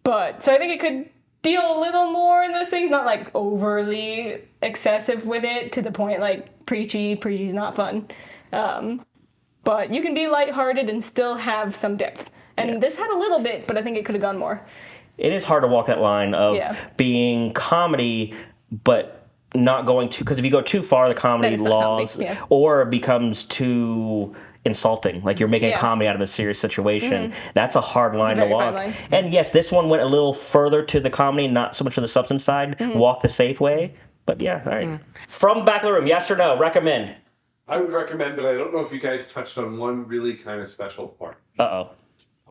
But so I think it could deal a little more in those things, not like overly excessive with it to the point like preachy's not fun. But you can be lighthearted and still have some depth. And this had a little bit, but I think it could have gone more. It is hard to walk that line of being comedy, but not going too, because if you go too far, the comedy laws, or it becomes too insulting, like you're making a comedy out of a serious situation. That's a hard line to walk. And yes, this one went a little further to the comedy, not so much to the substance side. Walk the safe way, but yeah, all right. From Back of the Room, yes or no? Recommend? I would recommend, but I don't know if you guys touched on one really kind of special part. Uh-oh.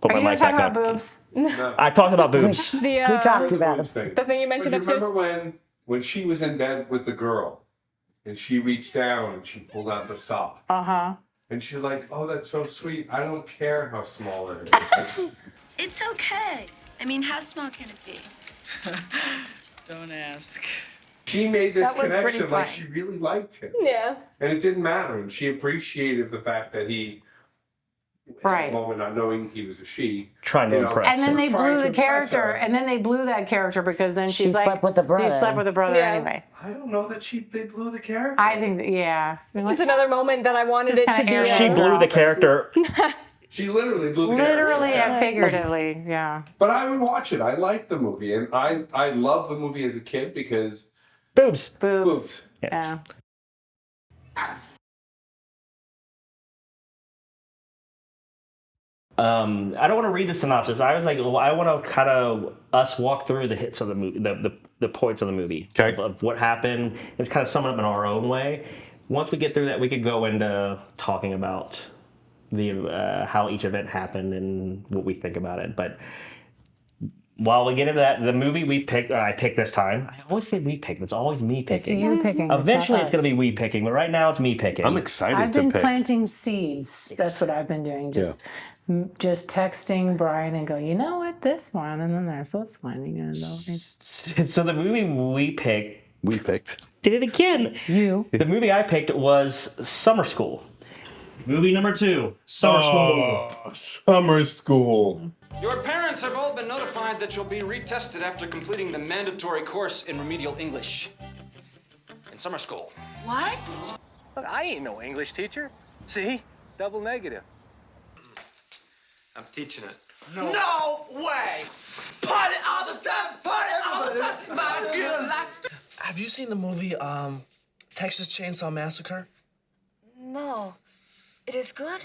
Put Are you my going to mic talk back about up. boobs? No. I talked about boobs. We talked about them. The thing you mentioned But you upstairs. remember when she was in bed with the girl, and she reached down and she pulled out the sock. Uh-huh. And she's like, oh, that's so sweet. I don't care how small it is. It's okay. I mean, how small can it be? Don't ask. She made this That was pretty connection like funny. she really liked him. Yeah. And it didn't matter. And she appreciated the fact that he, Right. at the moment, not knowing he was a she. Trying to impress. And then was they trying blew to the impress character, her. and then they blew that character because then She she's like, slept with the brother. She slept with the brother Yeah. anyway. I don't know that they blew the character. I think that, yeah. It's another moment that I wanted Just it to kinda be. aired She blew the character. She literally blew the character. Literally and figuratively, yeah. But I would watch it. I liked the movie. And I loved the movie as a kid because Boobs. Boobs. Yeah. I don't want to read the synopsis. I was like, well, I want to kind of us walk through the hits of the movie, the points of the movie, of what happened. It's kind of sum it up in our own way. Once we get through that, we could go into talking about the how each event happened and what we think about it. But while we get into that, the movie we picked, I picked this time. I always say we picked. It's always me picking. It's you picking. Eventually, it's not going to us. be we picking, but right now it's me picking. I'm excited I've to been pick. planting seeds. That's what I've been doing. Just texting Brian and go, you know what, this one, and then there's this one. You know. So the movie we picked. Did it again. The movie I picked was Summer School. Movie number 2, Summer School. Summer School. Your parents have all been notified that you'll be retested after completing the mandatory course in remedial English in summer school. What? Look, I ain't no English teacher. See? Double negative. I'm teaching it. No way! Party all the time! Party all the time! My girl likes to... Have you seen the movie, Texas Chainsaw Massacre? No. It is good?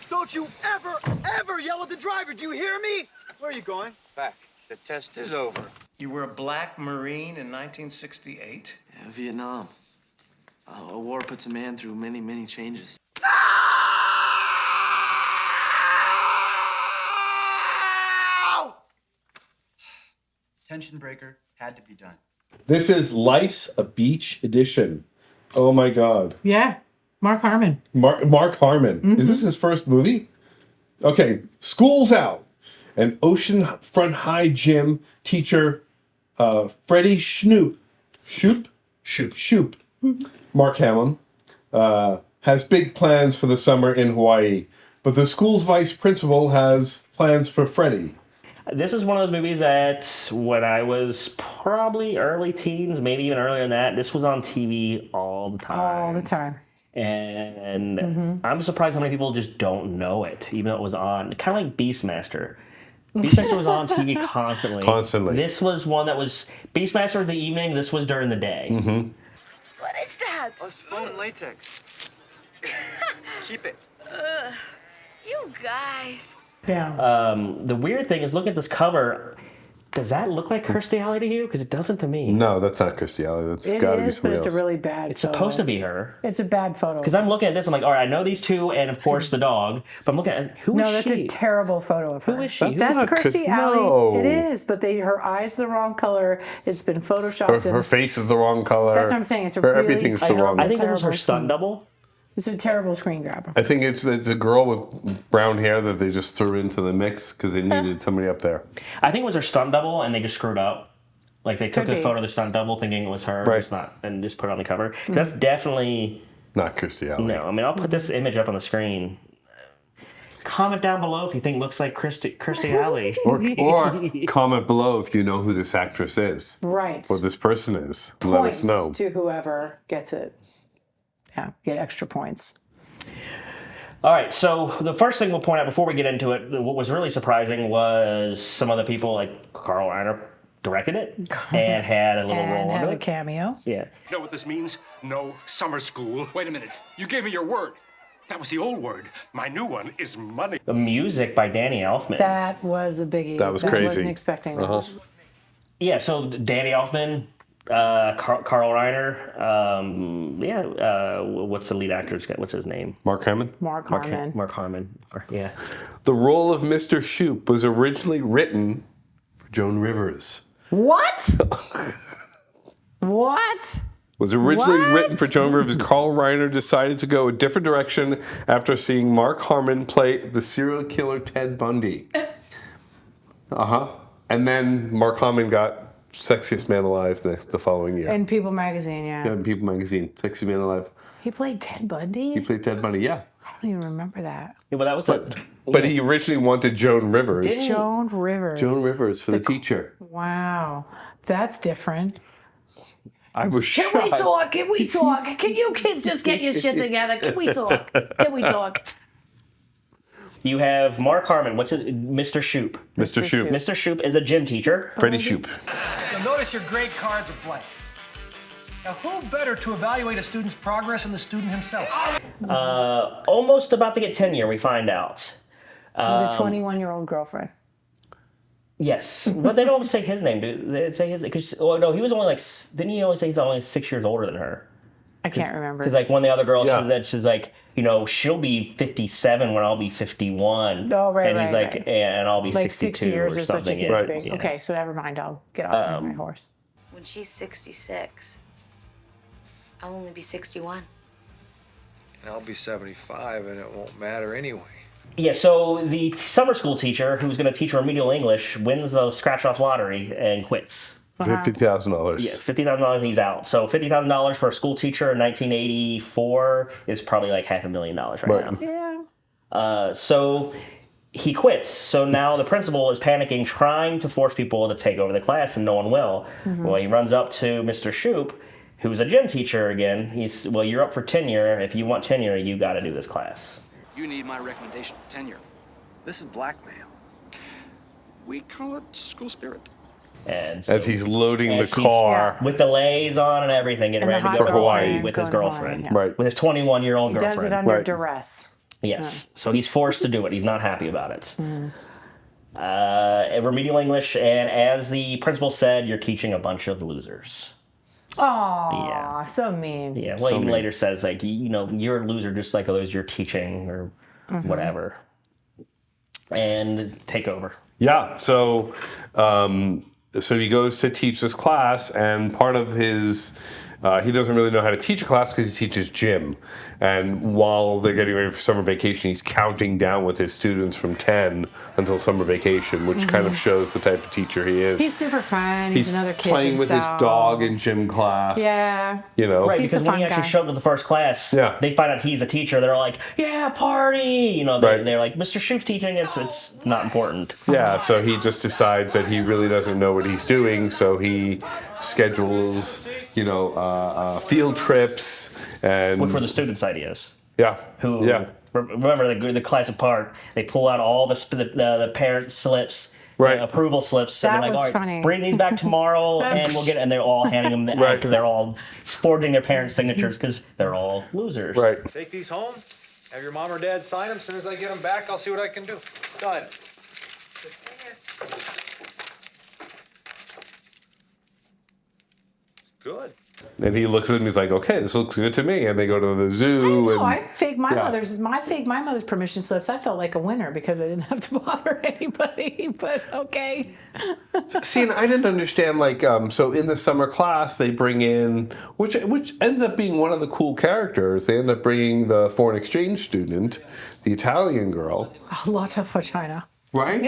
Don't you ever yell at the driver. Do you hear me? Where are you going? Back. The test is over. You were a black Marine in 1968? Yeah, Vietnam. A war puts a man through many, many changes. Tension breaker had to be done. This is Life's a Beach edition. Oh my God. Yeah. Mark Harmon. Mark Harmon. Is this his first movie? Okay. School's out. And Oceanfront High gym teacher Freddie Shoop, Mark Hamill, has big plans for the summer in Hawaii. But the school's vice principal has plans for Freddie. This is one of those movies that when I was probably early teens, maybe even earlier than that, this was on TV all the time. All the time. And I'm surprised how many people just don't know it, even though it was on. Kind of like Beastmaster. Beastmaster was on TV constantly. Constantly. This was one that was Beastmaster in the evening. This was during the day. Mm-hmm. What is that? Oh, it's foam latex. Keep it. You guys. Yeah. The weird thing is, look at this cover. Does that look like Kirstie Alley to you? Because it doesn't to me. No, that's not Kirstie Alley. That's It got to be is, but somebody it's else. a really bad It's photo. supposed to be her. It's a bad photo. Because I'm looking at this, I'm like, all right, I know these two, and of course the dog. But I'm looking at who is No, that's she? a terrible photo of her. Who is she? That's not Kirstie Kirstie- Alley. no. It is, but her eyes are the wrong color. It's been photoshopped. Her face is the wrong color. That's what I'm saying. It's a Her really everything's the wrong. I think it was her terrible stunt double. It's a terrible screen grabber. I think it's a girl with brown hair that they just threw into the mix because they needed somebody up there. I think it was her stunt double, and they just screwed up. Like they took Could a be. photo of the stunt double, thinking it was her, Right. it's not, and just put it on the cover. That's definitely Not Kirstie Alley. no. I mean, I'll put this image up on the screen. Comment down below if you think it looks like Kirstie Alley. Or comment below if you know who this actress is. Right. Or this person is. Points Let us know. to whoever gets it. Yeah, get extra points. All right, so the first thing we'll point out before we get into it, what was really surprising was some of the people, like Carl Reiner, directed it and had a little role And in had a it. cameo. Yeah. You know what this means? No summer school. Wait a minute. You gave me your word. That was the old word. My new one is money. The music by Danny Elfman. That was a biggie. That was crazy. Wasn't expecting that. Yeah, so Danny Elfman, Carl Reiner, what's the lead actor's guy? What's his name? Mark Hamill. Mark Harmon. Mark Harmon. Yeah. The role of Mr. Shoop was originally written for Joan Rivers. What? What? Was originally What? written for Joan Rivers. Carl Reiner decided to go a different direction after seeing Mark Harmon play the serial killer Ted Bundy. And then Mark Harmon got Sexiest Man Alive the following year. In People magazine, yeah. Yeah, in People magazine, Sexiest Man Alive. He played Ted Bundy? He played Ted Bundy, yeah. I don't even remember that. Yeah, well, that was But he originally wanted Joan Rivers. Joan Rivers. Joan Rivers for the teacher. Wow. That's different. I was Can shocked. we talk? Can we talk? Can you kids just get your shit together? Can we talk? Can we talk? You have Mark Harmon. What's it? Mr. Shoop. Mr. Shoop. Mr. Shoop is a gym teacher. Freddie Shoop. You'll notice your grade cards are blank. Now, who better to evaluate a student's progress than the student himself? Almost about to get tenure, we find out. With a 21-year-old girlfriend. Yes, but they don't say his name, do they? Say his because no, he was only like didn't he only say he's only 6 years older than her? I can't remember. Because like one of the other girls, she's like, she'll be 57 when I'll be 51. Oh, right, and he's right, like, and I'll be like 62 6 years or is such a something. huge thing. Okay, so never mind. I'll get off my horse. When she's 66, I'll only be 61. And I'll be 75, and it won't matter anyway. Yeah, so the summer school teacher who's going to teach remedial English wins the scratch-off lottery and quits. $50,000. Yeah, $50,000 and he's out. So $50,000 for a school teacher in 1984 is probably like $500,000 right now. Yeah. So he quits. So now the principal is panicking, trying to force people to take over the class, and no one will. Mm-hmm. Well, he runs up to Mr. Shoup, who's a gym teacher again. He's, well, you're up for tenure. If you want tenure, you got to do this class. You need my recommendation for tenure. This is blackmail. We call it school spirit. And as he's loading the he's- car. with delays on and everything, getting And the ready to go hot to Hawaii girlfriend with his going to girlfriend, Hawaii, Right. with his 21-year-old He girlfriend. does it under duress. Yes, so he's forced to do it. He's not happy about it. Mm. Remedial English, and as the principal said, you're teaching a bunch of losers. Aw, so mean. Yeah, well, even later says, like, you're a loser just like those you're teaching or whatever. And take over. Yeah, so he goes to teach this class, and part of his he doesn't really know how to teach a class because he teaches gym. And while they're getting ready for summer vacation, he's counting down with his students from 10 until summer vacation, which kind of shows the type of teacher he is. He's super fun. He's another kid playing with his himself. dog in gym class. Yeah. Right, He's because the when he fun actually guy. showed up to the first class, they find out he's a teacher. They're all like, yeah, party! They're like, Mr. Shoup's teaching, it's not important. Yeah, so he just decides that he really doesn't know what he's doing, so he schedules, field trips and Which were the students' ideas. Yeah. Remember the class apart, they pull out all the parent slips, approval slips, That and they're like, was all right, funny. bring these back tomorrow, and we'll get. And they're all handing them because they're all forging their parents' signatures because they're all losers. Right. Take these home. Have your mom or dad sign them. As soon as I get them back, I'll see what I can do. Done. Good. And he looks at him, he's like, okay, this looks good to me. And they go to the zoo. I faked my mother's permission slips. I felt like a winner because I didn't have to bother anybody. But okay. See, and I didn't understand, so in the summer class, they bring in, which ends up being one of the cool characters. They end up bringing the foreign exchange student, the Italian girl. A lot of vagina. Right?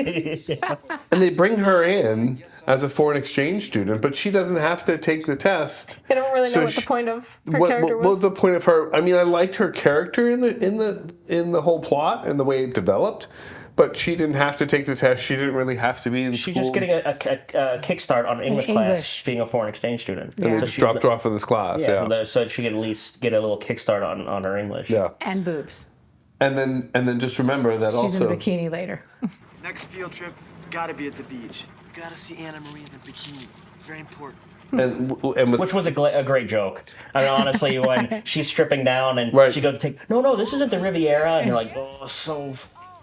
And they bring her in as a foreign exchange student, but she doesn't have to take the test. I don't really know what the point of her character What was was. the point of her? I mean, I liked her character in the whole plot and the way it developed, but she didn't have to take the test. She didn't really have to be in She's school. just getting a kickstart on English class, being a foreign exchange student. And they just dropped her off in this class. So she could at least get a little kickstart on her English. Yeah. And boobs. And then just remember that She's also. in a bikini later. Next field trip, it's got to be at the beach. You got to see Anna Marie in a bikini. It's very important. Which was a great joke. I mean, honestly, when she's stripping down and she goes to take, no, this isn't the Riviera, and you're like, oh, so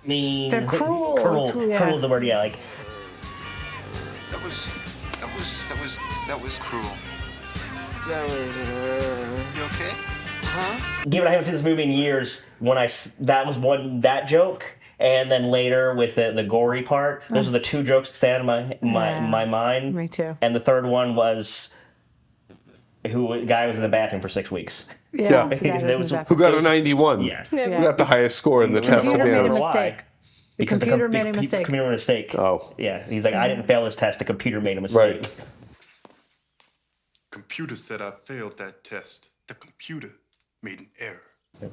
mean. They're cruel. Cruel Yeah. is the word. Yeah, like. That was cruel. That was. You okay? Huh? Given I haven't seen this movie in years, that joke. And then later with the gory part, those are the two jokes that stand in my mind. Me too. And the third one was the guy was in the bathroom for 6 weeks. Yeah. Who got a 91? Yeah. Who got the highest score in the test at the Computer end? made a mistake. Because the computer made a mistake. Computer made a mistake. Oh. Yeah. He's like, I didn't fail this test. The computer made a mistake. Right. Computer said I failed that test. The computer made an error.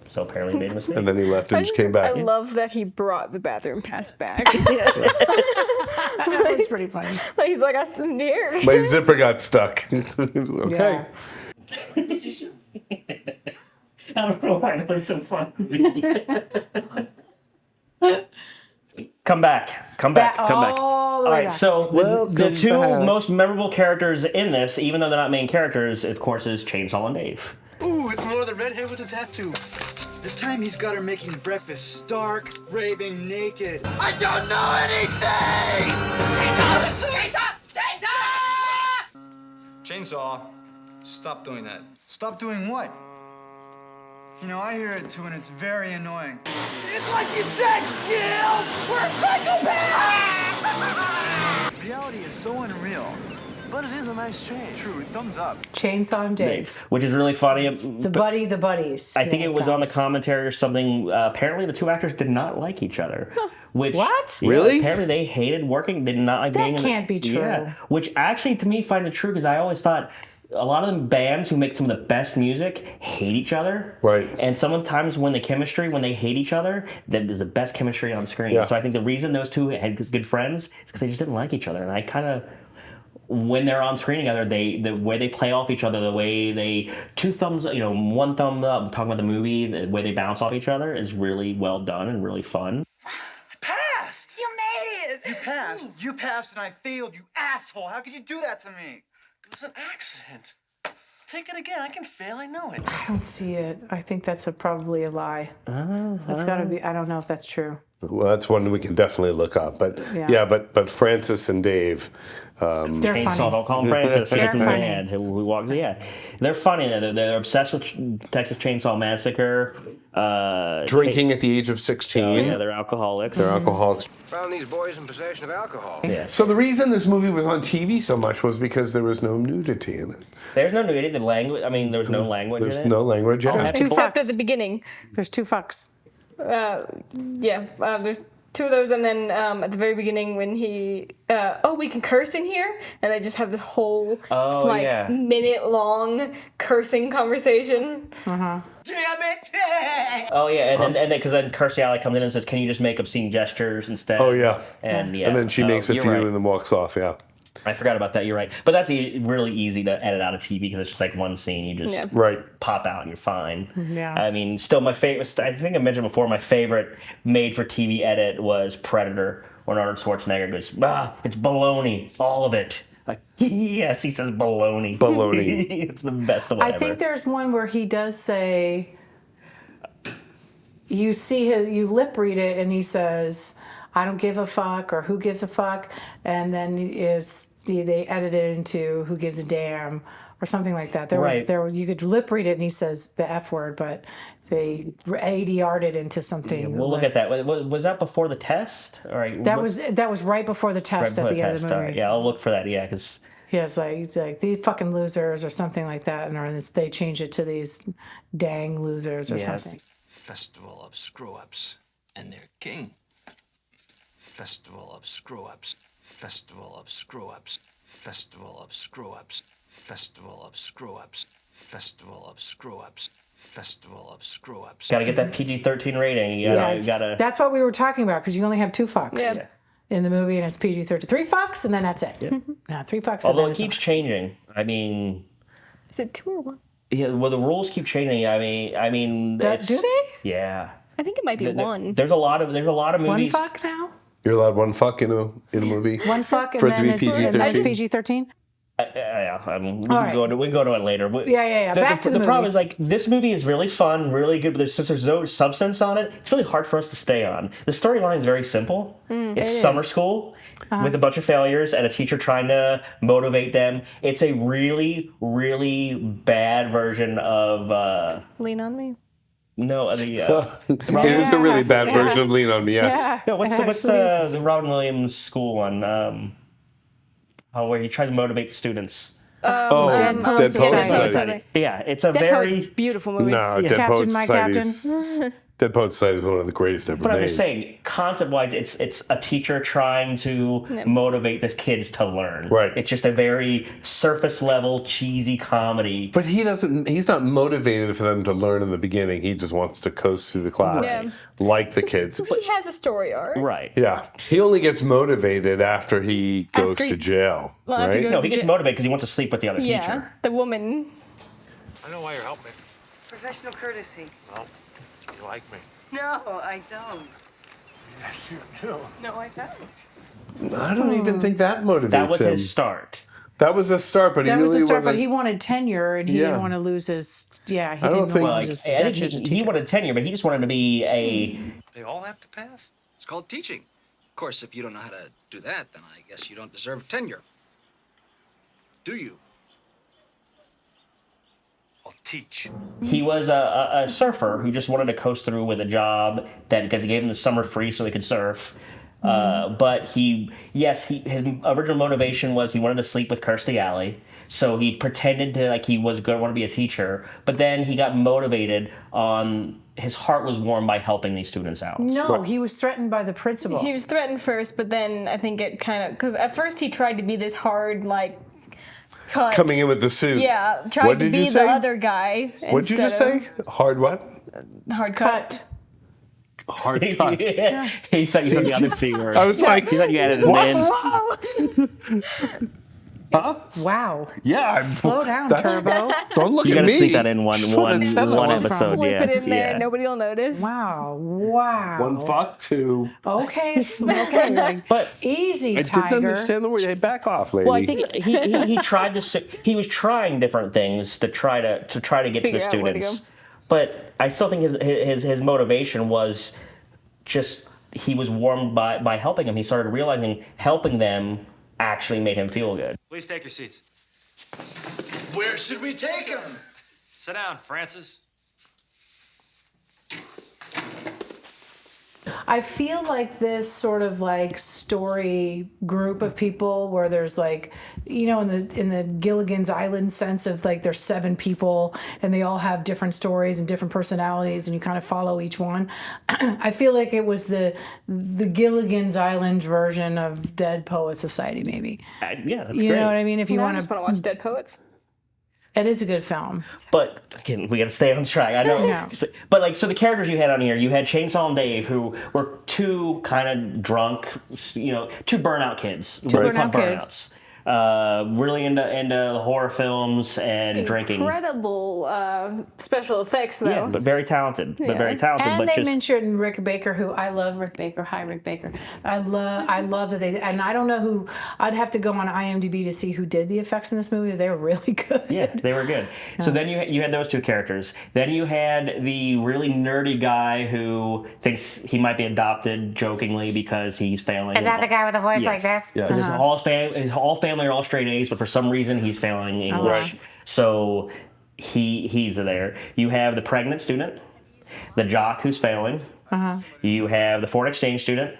So apparently he made a mistake. And then he left and just came back. I love that he brought the bathroom pass back. That was pretty funny. He's like, I still here. My zipper got stuck. Okay. I don't know why that was so funny. Because Come back. Come back. All the All way right, back. so Welcome the two back. most memorable characters in this, even though they're not main characters, of course, is Chainsaw and Dave. Ooh, it's more the redhead with the tattoo. This time he's got her making breakfast stark, raving naked. I don't know anything! Chainsaw, stop doing that. Stop doing what? You know, I hear it too, and it's very annoying. It's like you said, Jill! We're psychopaths! Reality is so unreal, but it is a nice change. True, thumbs up. Chainsaw and Dave. Which is really funny. The buddies. I think it was on the commentary or something. Apparently, the two actors did not like each other. Which, What? yeah, Really? Apparently, they hated working. They did not like being. That can't be true. Yeah, which actually, to me, find it true because I always thought a lot of the bands who make some of the best music hate each other. Right. And sometimes when they hate each other, that is the best chemistry on screen. Yeah. So I think the reason those two had good friends is because they just didn't like each other. And I kind of, when they're on screen together, the way they play off each other, the way they one thumb up, talking about the movie, the way they bounce off each other is really well done and really fun. Passed! You made it! You passed and I failed, you asshole! How could you do that to me? It was an accident. Take it again. I can fail. I know it. I don't see it. I think that's probably a lie. That's got to be. I don't know if that's true. Well, that's one we can definitely look up. But Yeah. but Francis and Dave. They're Chainsaw, funny. don't call him Francis. They're It's a funny. man who walks. Yeah, they're funny. They're obsessed with Texas Chainsaw Massacre. Drinking at the age of 16. Yeah, they're alcoholics. They're alcoholics. Found these boys in possession of alcohol. Yeah. So the reason this movie was on TV so much was because there was no nudity in it. There's no nudity. The language. I mean, there's no language in There's it. no language in it. Except at the beginning. There's two fucks. There's two of those, and then at the very beginning when he, we can curse in here, and they just have this whole minute-long cursing conversation. Uh-huh. Damn it! Oh yeah, and then because then Kirstie Alley comes in and says, "Can you just make obscene gestures instead?" Oh yeah. And And then she makes a you're few right. and then walks off. Yeah. I forgot about that. You're right, but that's really easy to edit out of TV because it's just like one scene. You just pop out and you're fine. Yeah. I mean, still my favorite. I think I mentioned before. My favorite made-for-TV edit was Predator, when Arnold Schwarzenegger goes, "It's baloney, all of it." Like, yes, he says baloney. Baloney. It's the best one I ever. think there's one where he does say, you lip read it, and he says, "I don't give a fuck," or "Who gives a fuck," and then they edit it into "Who gives a damn," or something like that. You could lip read it, and he says the F word, but they ADR'd it into something. Yeah, we'll look at that. Was that before the test? All right. That was right before the test at the end of the movie. All right, yeah, I'll look for that. Yeah, because he's like these fucking losers or something like that, and they change it to these dang losers or something. Festival of screw-ups and their king. Festival of screw-ups. Festival of screw-ups. Festival of screw-ups. Festival of screw-ups. Festival of screw-ups. Festival of screw-ups. Got to get that PG-13 rating. You gotta. That's what we were talking about, because you only have 2 fucks in the movie, and it's PG-13. 3 fucks, and then that's it. Yeah. No, 3 fucks. Although and it then keeps changing. I mean, is it 2 or 1? Yeah. Well, the rules keep changing. I mean. Do they? Yeah. I think it might be 1. There's a lot of movies. 1 fuck now. You're allowed 1 fuck in a movie. 1 fuck, and for it to then be it's PG-13. PG-13. We can go to it later. Yeah. Back to the movie. problem is, like, this movie is really fun, really good, but since there's no substance on it, it's really hard for us to stay on. The storyline is very simple. It's summer school with a bunch of failures and a teacher trying to motivate them. It's a really, really bad version of Lean on Me. No, It is a really bad version of Lean on Me. Yes. Yeah, No, what's the Robin Williams school one? Where he tried to motivate the students. Dead Poets Society. Yeah, it's a Dead very Poets, beautiful movie. No, Dead Poets Society. Dead Poets Society is one of the greatest ever But made. I'm just saying, concept-wise, it's a teacher trying to motivate the kids to learn. Right. It's just a very surface-level, cheesy comedy. But he's not motivated for them to learn in the beginning. He just wants to coast through the class like the kids. So he has a story arc. Right. Yeah. He only gets motivated after he goes to jail. Well, after he right? goes No, he gets motivated because he wants to sleep with the other teacher. The woman. I know why you're helping me. Professional courtesy. Well, you like me. No, I don't. No, I don't. I don't even think that motivates That was him. his start. That was the start, but That he was really the start, wasn't. but he wanted tenure, and he Yeah. didn't want to lose his. Yeah, he I don't didn't think- want Like, to lose I his think stature as a he teacher. wanted tenure, but he just wanted to be a. They all have to pass? It's called teaching. Of course, if you don't know how to do that, then I guess you don't deserve tenure. Do you? I'll teach. He was a surfer who just wanted to coast through with a job that because he gave him the summer free so he could surf. But his original motivation was he wanted to sleep with Kirstie Alley, so he pretended to like he was going to want to be a teacher. But then he got motivated on his heart was warmed by helping these students out. No, he was threatened by the principal. He was threatened first, but then I think it kind of because at first he tried to be this hard cut. Coming in with the suit. Yeah, tried What to did be you the say? other guy. What did you just say? Hard what? Hard cut. Hard cut. Yeah. He thought you said the other C word. I was like, he thought you added an in. Huh? Wow. Yeah. Slow down, that's- Turbo. Don't look You at gotta me. sneak that in one episode. Slip Yeah. it in there. Yeah. Nobody will notice. Wow. Wow. One fuck, two. Okay. Okay. Like, but easy, I Tiger. didn't understand the word. Hey, back off, lady. Well, I think he tried to. He was trying different things to try to get to Figure the out where to students, go. but I still think his motivation was just he was warmed by helping them. He started realizing helping them actually made him feel good. Please take your seats. Where should we take him? Sit down, Francis. I feel like this sort of like story group of people where there's like, you know, in the Gilligan's Island sense of like there's 7 people and they all have different stories and different personalities and you kind of follow each one. I feel like it was the Gilligan's Island version of Dead Poet Society, maybe. Yeah, that's You great. know what I mean? If you I want just want to watch Dead Poets. It is a good film. But again, we got to stay on track. I know. Yeah. But like, so the characters you had on here, you had Chainsaw and Dave, who were 2 kind of drunk, 2 burnout kids. Two What we burnout call kids. Really into horror films and drinking. Incredible special effects, though. Yeah, but very talented. But Yeah. very talented. And but they just mentioned Rick Baker, who I love. Rick Baker, hi Rick Baker. I love that they. And I don't know who. I'd have to go on IMDb to see who did the effects in this movie. They were really good. yeah, they were good. So then you had those 2 characters. Then you had the really nerdy guy who thinks he might be adopted jokingly because he's failing. Is that the guy with the voice like Yes. this? Because his whole family are all straight A's, but for some reason he's failing English. So he's there. You have the pregnant student, the jock who's failing. You have the foreign exchange student.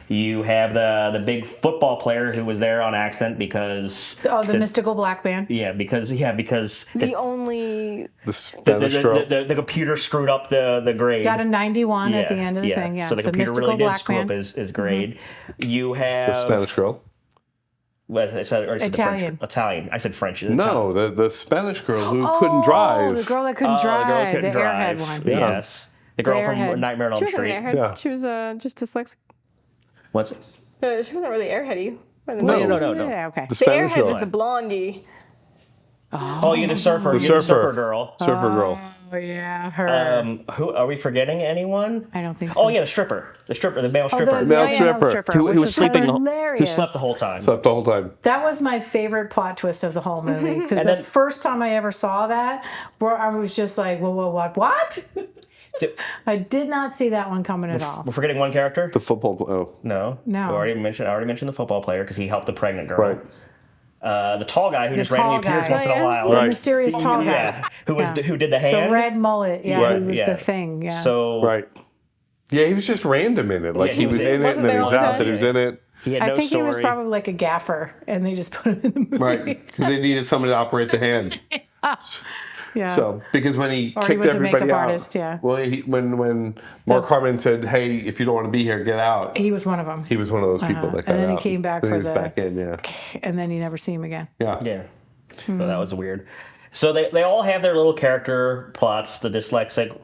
You have the big football player who was there on accident because the mystical black man. because The only The Spanish girl. the computer screwed up the grade. Got a 91 at the end of the thing. Yeah, So the computer mystical really did black screw man. up his grade. You have The Spanish girl. What I said, or I said Italian. The French, Italian. I said French. No, the Spanish girl who couldn't drive. the girl that couldn't The girl drive. couldn't The drive. airhead one. Yeah. Yes. The girl from Airhead. Nightmare on she Elm wasn't Street. an airhead. Yeah. She was just dyslexic. What's it? She wasn't really airheady. No. Yeah, okay. The The Spanish airhead girl. was the blondie. Oh, you're the surfer. The You're surfer. the surfer girl. Surfer girl. Oh yeah, her. Who are we forgetting? Anyone? I don't think so. Oh yeah, the stripper, the male Oh, stripper, Male stripper. who which was sleeping, who hilarious. slept the whole time. Slept the whole time. That was my favorite plot twist of the whole movie because And the then- first time I ever saw that, where I was just like, whoa, what? I did not see that one coming at all. We're forgetting one character. The football. Oh. No. No. I already mentioned the football player because he helped the pregnant girl. Right. The tall guy who The just randomly tall appears guy. once in a while. The Right. mysterious tall guy. Yeah. Who did the The hand? red mullet, yeah, Right. who was Yeah. the thing, yeah. So Right. Yeah, he was just random in it. Like Yeah, he was in it, wasn't and then he there was all the out, time. and he was in it. he had I no think story. he was probably like a gaffer, and they just put him in the movie. Right. Because they needed somebody to operate the hand. Yeah. So because when he Or he kicked was a everybody makeup out, artist, yeah. Well, when Mark Harmon said, "Hey, if you don't want to be here, get out," He was one of them. he was one of those people that got And then he out. came back Then for he was the- back in. Yeah. And then you never see him again. Yeah. Yeah. So that was weird. So they all have their little character plots. The dyslexic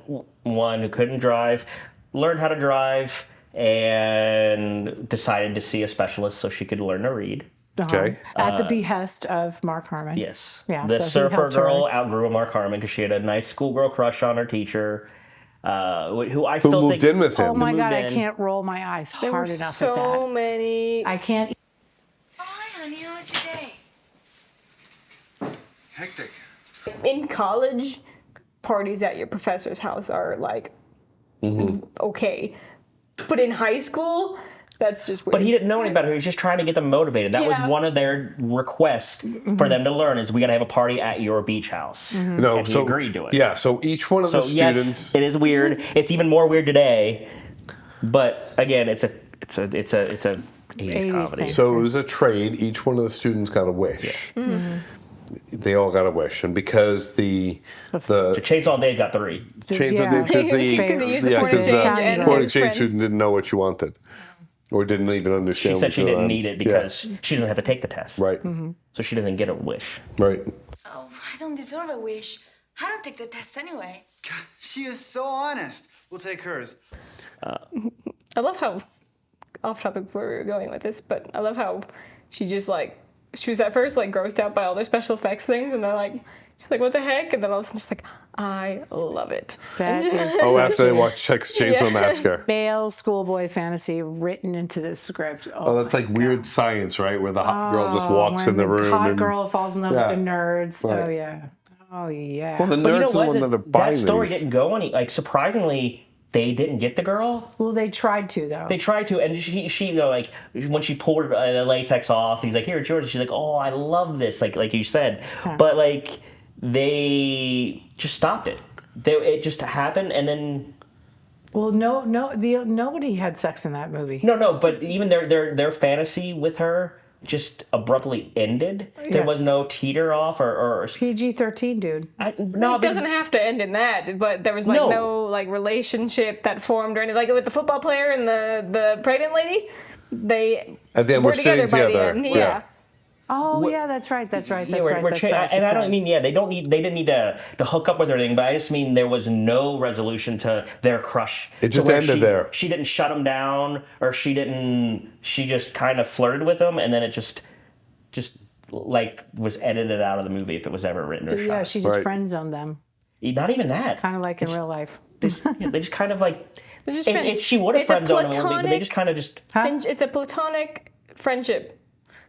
one who couldn't drive learned how to drive and decided to see a specialist so she could learn to read. Okay. At the behest of Mark Harmon. Yes. Yeah. The so he surfer helped her. girl outgrew Mark Harmon because she had a nice schoolgirl crush on her teacher. who I Who still moved think. in with him? Oh my God, I in. can't roll my eyes There hard were enough at that. so many. I can't. Hi, honey. How was your day? Hectic. In college, parties at your professor's house are like okay, but in high school, that's just weird. But he didn't know any better. He was just trying to get them motivated. That was Yeah. one of their requests for them to learn is we got to have a party at your beach house. No, And he so agreed to it. Yeah, so each one of the Yes, students. it is weird. It's even more weird today. But again, it's a 80s comedy. So it was a trade. Each one of the students got a wish. They all got a wish, and because the Chainsaw Dave got 3. Chainsaw Dave because the foreign exchange student didn't know what she wanted, or didn't even understand. She said what she didn't need it because she doesn't have to take the test. Right. So she doesn't get a wish. Right. Oh, I don't deserve a wish. I don't take the test anyway. She is so honest. We'll take hers. I love how off topic where we were going with this, but I love how she just like she was at first like grossed out by all their special effects things, and then like she's like, what the heck? And then all of a sudden she's like, I love it. That is After they watched Texas Chainsaw Massacre. Male schoolboy fantasy written into this script. Oh, that's like weird science, right? Where the hot girl just walks in the room. Hot and, girl falls in love with the nerds. Right. Oh yeah. Oh yeah. Well, the But nerds are the one that are buying that story these. didn't go any. Like surprisingly, they didn't get the girl. Well, they tried to though. They tried to, and she you know, like when she pulled the latex off, he's like, "Here, it's yours." She's like, "Oh, I love this," like you said. But like they just stopped it. It just happened, and then. Well, nobody had sex in that movie. No, but even their fantasy with her just abruptly ended. There was no teeter off or PG-13, dude. No, it doesn't have to end in that, but there was like no like relationship that formed or anything. Like with the football player and the pregnant lady, they and then were we're sitting together by together. the end. Yeah. Oh yeah, that's right. That's right. That's right. we're That's cha- right. and That's I don't right. mean they didn't need to hook up with everything, but I just mean there was no resolution to their crush. It just to where ended there. She didn't shut him down, or she just kind of flirted with him, and then it just like was edited out of the movie if it was ever written or shot. Yeah, she just friend zoned them. Not even that. Kind of like in real life. They just kind of like. They're just If friends. she would have It's a friend zoned him, but they just kind of just. It's a platonic friendship.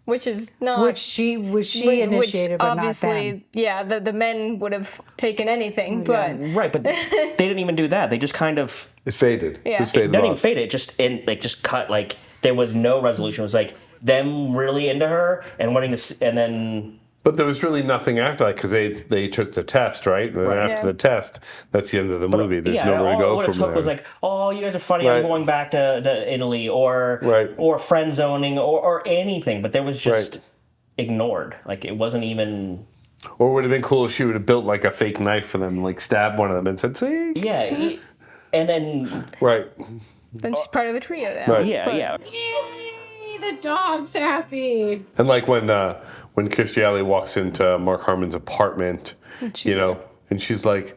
Which is not Which she initiated, but not obviously, them. yeah, the men would have taken anything, but Right, but they didn't even do that. They just kind of. It faded. Yeah. It just faded Not even off. faded. It just cut. Like there was no resolution. It was like them really into her and wanting to, and then. But there was really nothing after that because they took the test, right? And then after the test, that's the end of the movie. There's nowhere to go all from it took there. was like, oh, you guys are funny. Right. I'm going back to Italy, or friend zoning, or anything. But there was just ignored. Like it wasn't even. Or it would have been cool if she would have built like a fake knife for them, like stabbed one of them and said, "See." Yeah, and then. Right. then she's part of the trio now. Right. Yeah. Yay, the dog's happy. And like when Kirstie Alley walks into Mark Harmon's apartment, and she's like,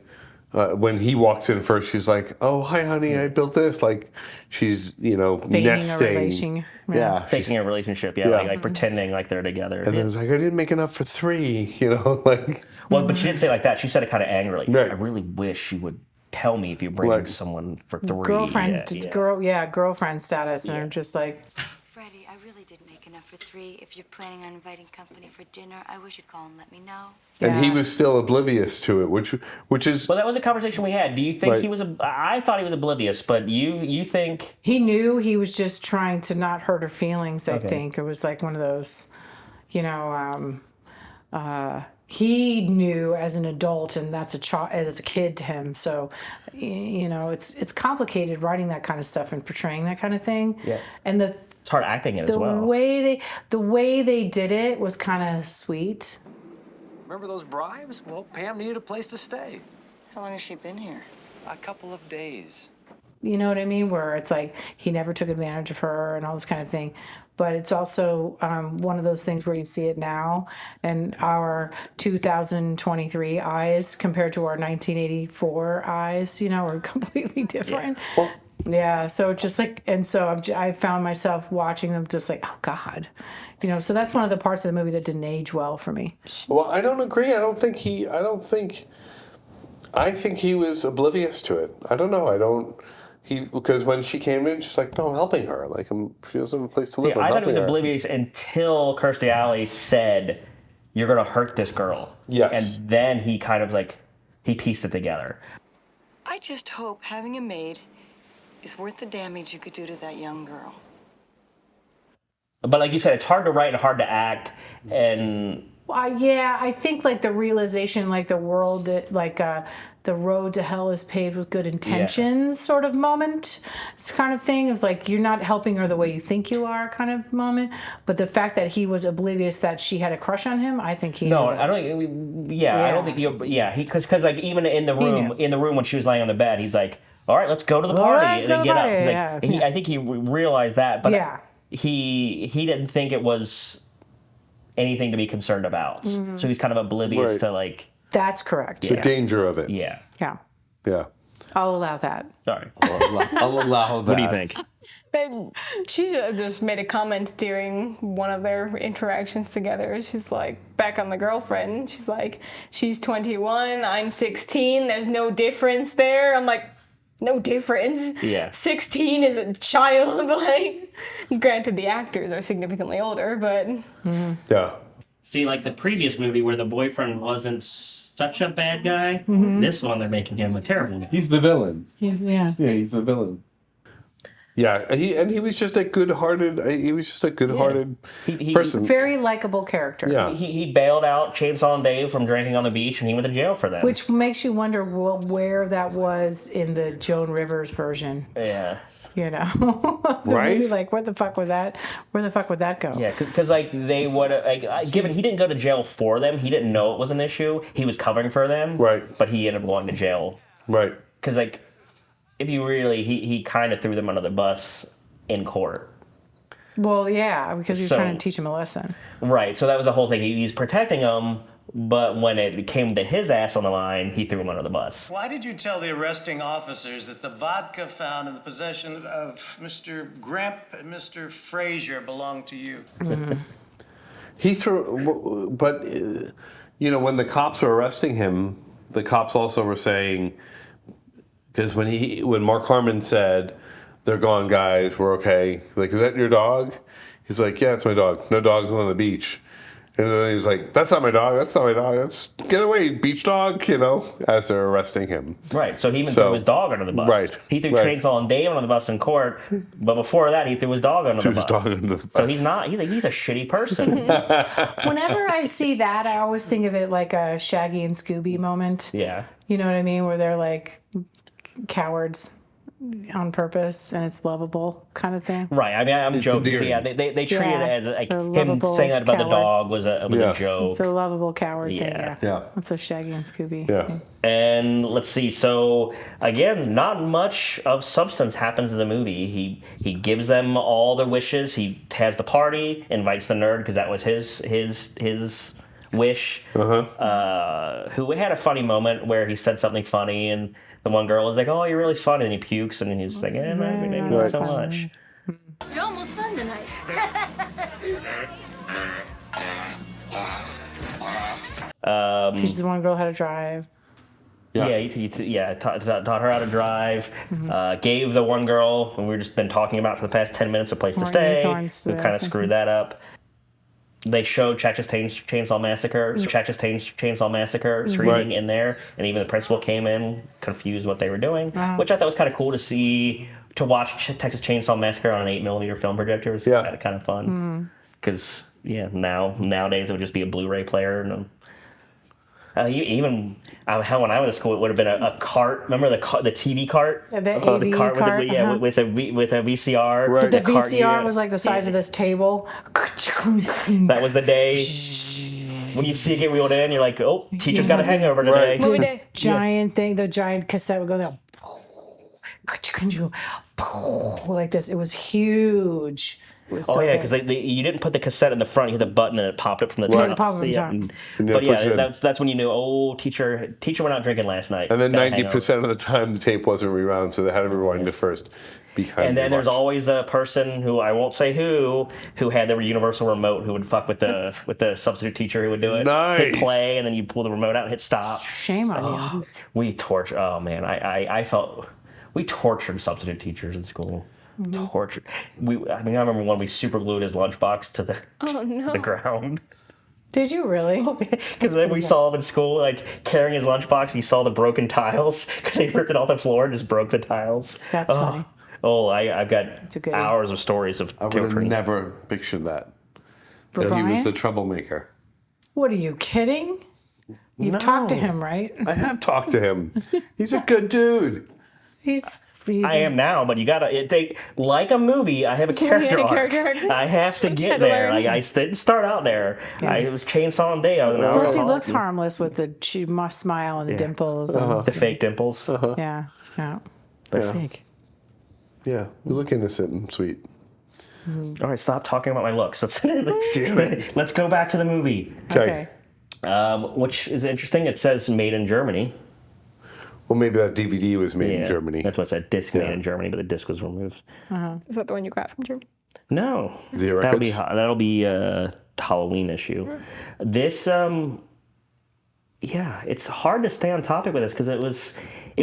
when he walks in first, she's like, "Oh, hi, honey, I built this." Like, she's Feigning nesting. a relation. Yeah, faking a relationship. Yeah, like pretending like they're together. And then it's like, I didn't make enough for 3. Like. Well, but she didn't say it like that. She said it kind of angrily. Right. I really wish you would tell me if you bring someone for 3. Girlfriend, girlfriend status, and I'm just like. Freddie, I really did make enough for 3. If you're planning on inviting company for dinner, I wish you'd call and let me know. And he was still oblivious to it, which is. Well, that was a conversation we had. Do you think he was? I thought he was oblivious, but you think he knew? He was just trying to not hurt her feelings. I think it was like one of those, he knew as an adult, and that's as a kid to him. So, it's complicated writing that kind of stuff and portraying that kind of thing. Yeah. And it's hard acting it as well. The way they did it was kind of sweet. Remember those bribes? Well, Pam needed a place to stay. How long has she been here? A couple of days. You know what I mean? Where it's like he never took advantage of her and all this kind of thing. But it's also one of those things where you see it now and our 2023 eyes compared to our 1984 eyes, are completely different. Yeah, so just like, and so I found myself watching them just like, oh God, so that's one of the parts of the movie that didn't age well for me. Well, I don't agree. I don't think I think he was oblivious to it. I don't know. Because when she came in, she's like, "No, I'm helping her. Like, she doesn't have a place to live. Yeah, I'm I thought he helping was her." oblivious until Kirstie Alley said, "You're gonna hurt this girl." Yes. And then he kind of like he pieced it together. I just hope having a maid is worth the damage you could do to that young girl. But like you said, it's hard to write and hard to act, and Yeah, I think like the realization, like the world, like the road to hell is paved with good intentions, sort of moment, it's kind of thing. It's like you're not helping her the way you think you are, kind of moment. But the fact that he was oblivious that she had a crush on him, I think he. no, knew that. I don't. Yeah, I don't think you. Yeah, because like even in the room when she was laying on the bed, he's like, "All right, let's go to the party," and then get up. He's like, I think he realized that, but he didn't think it was anything to be concerned about. Mhm. So he's kind of oblivious to like. That's correct. The danger of it. Yeah. Yeah. Yeah. I'll allow that. Sorry. I'll allow that. What do you think? But she just made a comment during one of their interactions together. She's like, back on the girlfriend, she's like, she's 21, I'm 16, there's no difference there. I'm like, no difference. Yeah. 16 is a child. Like, granted, the actors are significantly older, but. Yeah. See, like the previous movie where the boyfriend wasn't such a bad guy, Mhm. this one they're making him a terrible guy. He's the villain. He's Yeah, he's the villain. Yeah, he was just a good-hearted. He was just a good-hearted person. Very likable character. Yeah. He bailed out Chainsaw and Dave from drinking on the beach, and he went to jail for that. Which makes you wonder where that was in the Joan Rivers version. Yeah. You know, Right? Movie, like, what the fuck would that? Where the fuck would that go? Yeah, because like they would like given he didn't go to jail for them, he didn't know it was an issue. He was covering for them, right? But he ended up going to jail, right? Because like, if you really, he kind of threw them under the bus in court, Well, yeah, because he was So- trying to teach him a lesson. right? So that was the whole thing. He's protecting them, but when it came to his ass on the line, he threw him under the bus. Why did you tell the arresting officers that the vodka found in the possession of Mr. Gramp and Mr. Frazier belonged to you? He threw, but you know, when the cops were arresting him, the cops also were saying, because when Mark Harmon said, "They're gone, guys, we're okay," like, "Is that your dog?" He's like, "Yeah, it's my dog. No dogs on the beach." And then he was like, "That's not my dog. That's not my dog. That's, get away, beach dog," you know, as they're arresting him. Right, so he even threw his dog under the bus. Right. He threw right. Chainsaw and Dave under the bus in court, but before that, he threw his dog under Threw the his bus. dog under the So bus. he's not. He's a shitty person. Whenever I see that, I always think of it like a Shaggy and Scooby moment. Yeah. You know what I mean? Where they're like cowards on purpose, and it's lovable kind of thing. Right. I mean, I'm It's joking. endearing. Yeah, they treat Yeah, it as like they're him lovable saying that about the coward. dog was a joke. It's a lovable coward thing. Yeah. Yeah. Yeah. That's a Shaggy and Scooby. Yeah. And let's see. So again, not much of substance happens in the movie. He gives them all their wishes. He has the party, invites the nerd because that was his wish. Who had a funny moment where he said something funny, and the one girl was like, "Oh, you're really funny," and he pukes, and he's like, maybe not so much. You're almost fun tonight. Teaches the one girl how to drive. Taught her how to drive. Gave the one girl, and we've just been talking about for the past 10 minutes, a place to Morgan stay. Thorne We kind of screwed that up. They showed Texas Chainsaw Massacre, screening in there, and even the principal came in, confused what they were doing, which I thought was kind of cool to see, to watch Texas Chainsaw Massacre on an 8mm film projector was kind of fun. Because, nowadays it would just be a Blu-ray player. And hell, when I was in school, it would have been a cart. Remember the TV cart? The AV cart, with a VCR. But the cart, VCR was like the size of this table. That was the day when you see it get wheeled in, you're like, "Oh, teacher's got a hangover today." The giant thing, the giant cassette would go down. Like this. It was huge. was Oh so yeah, good. because you didn't put the cassette in the front. You hit the button and it popped up from the Yeah, top. it popped up from the top. and- And you but push it yeah, in. that's when you knew. Oh, teacher went out drinking last night. And then Got a hangover. 90% of the time, the tape wasn't rewound, so they had to rewind it first. Be kind. And then there's rewatch. always a person who I won't say who had the universal remote who would fuck with the substitute teacher who would do it. Nice. Hit play and then you pull the remote out and hit stop. Shame on you. We torture. Oh man, I felt we tortured substitute teachers in school. Tortured. I remember when we super glued his lunchbox to the the ground. Did you really? Because then we saw him in school, like carrying his lunchbox. He saw the broken tiles because he ripped it off the floor and just broke the tiles. That's funny. Oh, I've got good hours of stories of I would have torturing. never pictured that. For That he was Brian? the troublemaker. What are you kidding? You've talked to him, right? I have talked to him. He's a good dude. He's I am now, but you gotta like a movie. I have a character a arc. character arc. I have to get Gotta there. learn. I didn't start out there. It was Chainsaw Day. Plus, he looks harmless with the smile and the dimples. And, the fake dimples. Yeah, yeah. But Yeah. fake. Yeah, you look innocent and sweet. All right, stop talking about my looks. Damn it. Let's go back to the movie. Okay. Which is interesting. It says made in Germany. Well, maybe that DVD was made in Germany. That's what it said. Disc made in Germany, but the disc was removed. Is that the one you got from Germany? No. Zero That'll be a Halloween issue. This, it's hard to stay on topic with this because it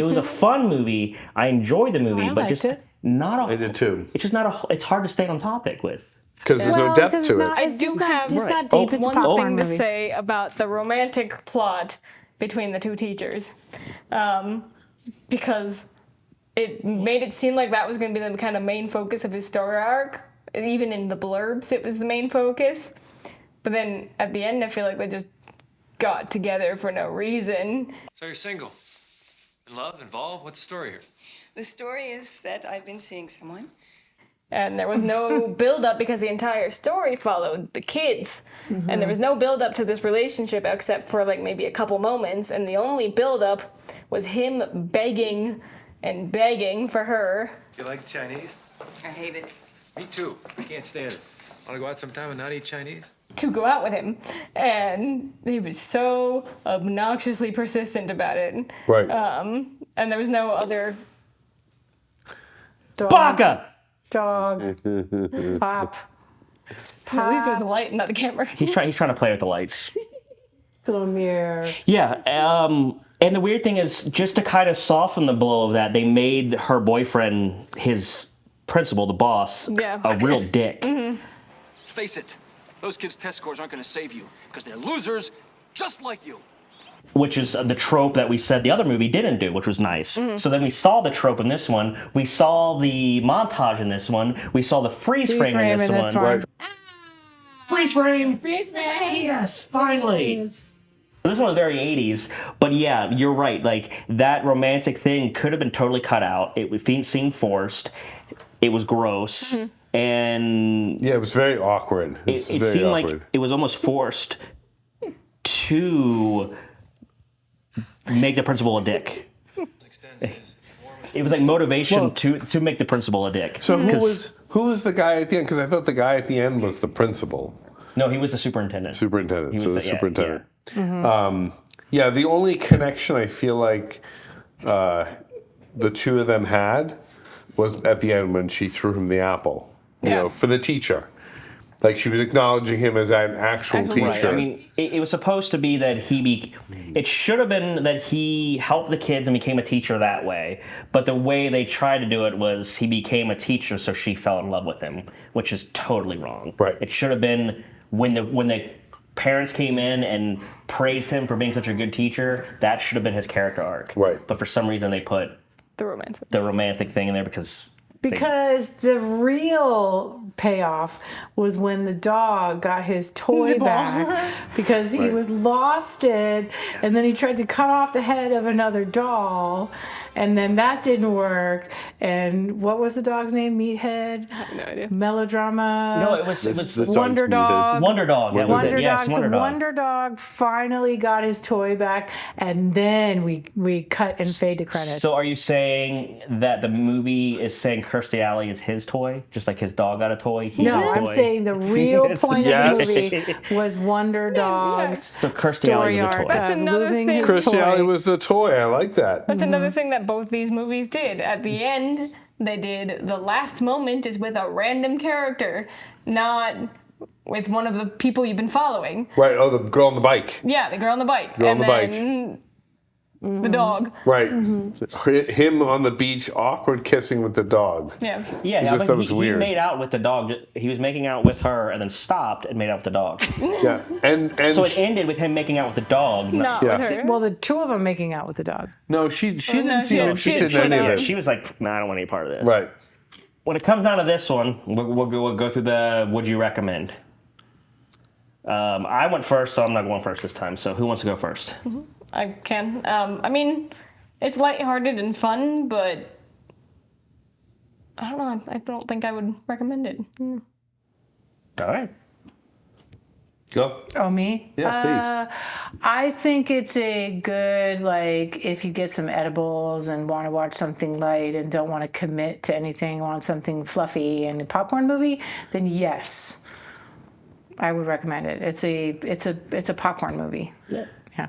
was a fun movie. I enjoyed the movie, I but liked just it. not a. I did too. It's just not it's hard to stay on topic with. Because there's no depth to it. I do have It's not deep. It's a one popcorn thing to movie. say about the romantic plot between the two teachers, because it made it seem like that was going to be the kind of main focus of his story arc. Even in the blurbs, it was the main focus. But then at the end, I feel like they just got together for no reason. So you're single? In love? Involved? What's the story here? The story is that I've been seeing someone. And there was no build-up because the entire story followed the kids. And there was no build-up to this relationship except for like maybe a couple moments. And the only build-up was him begging and begging for her. You like Chinese? I hate it. Me too. I can't stand it. Want to go out sometime and not eat Chinese? To go out with him. And he was so obnoxiously persistent about it. Right. And there was no other... Baka! Dog. Pop. At least there was a light, not the camera. He's trying to play with the lights. Come here. Yeah. And the weird thing is, just to kind of soften the blow of that, they made her boyfriend, his principal, the boss, a real dick. Face it, those kids' test scores aren't going to save you because they're losers just like you. Which is the trope that we said the other movie didn't do, which was nice. So then we saw the trope in this one. We saw the montage in this one. We saw the freeze frame in this one. Right. Freeze frame! Freeze frame! Yes, finally! This one was very 80s, but yeah, you're right. Like, that romantic thing could have been totally cut out. It seemed forced. It was gross. And... Yeah, it was very awkward. It very seemed awkward. like it was almost forced to make the principal a dick. It was like motivation to make the principal a dick. So who was the guy at the end? Because I thought the guy at the end was the principal. No, he was the superintendent. Superintendent. He was So the the- superintendent. yeah. Yeah, the only connection I feel like the two of them had was at the end when she threw him the apple. You know, for the teacher. Like, she was acknowledging him as an actual teacher. Right. I mean, it was supposed to be that it should have been that he helped the kids and became a teacher that way. But the way they tried to do it was he became a teacher, so she fell in love with him, which is totally wrong. Right. It should have been when the parents came in and praised him for being such a good teacher, that should have been his character arc. Right. But for some reason they put The romantic thing in there because the real payoff was when the dog got his toy back because he was lost it, and then he tried to cut off the head of another doll, and then that didn't work. And what was the dog's name? Meathead? I have no idea. Melodrama? No, it was Wonder Dog. Wonder Dog. That was it. Yes, So Wonder Dog. Wonder Dog finally got his toy back, and then we cut and fade to credits. So are you saying that the movie is saying Kirstie Alley is his toy, just like his dog got a toy. He got a No, I'm toy. saying the real point Yes. of the movie was Wonder Dog's So Kirstie Alley story was a arc toy. That's of another losing thing. his Kirstie Alley toy. was the toy. I like that. That's another thing that both these movies did. At the end, they did the last moment is with a random character, not with one of the people you've been following. Right. Oh, the girl on the bike. Yeah, the girl on the bike. Girl on and the bike. then the dog. Right. Him on the beach, awkward kissing with the dog. Yeah. Yeah, It's just, that was he weird. made out with the dog. He was making out with her and then stopped and made out with the dog. Yeah. And So it ended with him making out with the dog. Not Yeah. with her. Well, the two of them making out with the dog. no, she no, didn't she seem didn't. interested She in any didn't. of it. She was like, "Nah, I don't want any part of this." Right. When it comes down to this one, we'll go through the would you recommend. I went first, so I'm not going first this time. So who wants to go first? I can. I mean, it's lighthearted and fun, but I don't know. I don't think I would recommend it. All right. Go. Oh, me? Yeah, please. I think it's a good, like, if you get some edibles and want to watch something light and don't want to commit to anything, want something fluffy and a popcorn movie, then yes, I would recommend it. It's a popcorn movie. Yeah. Yeah.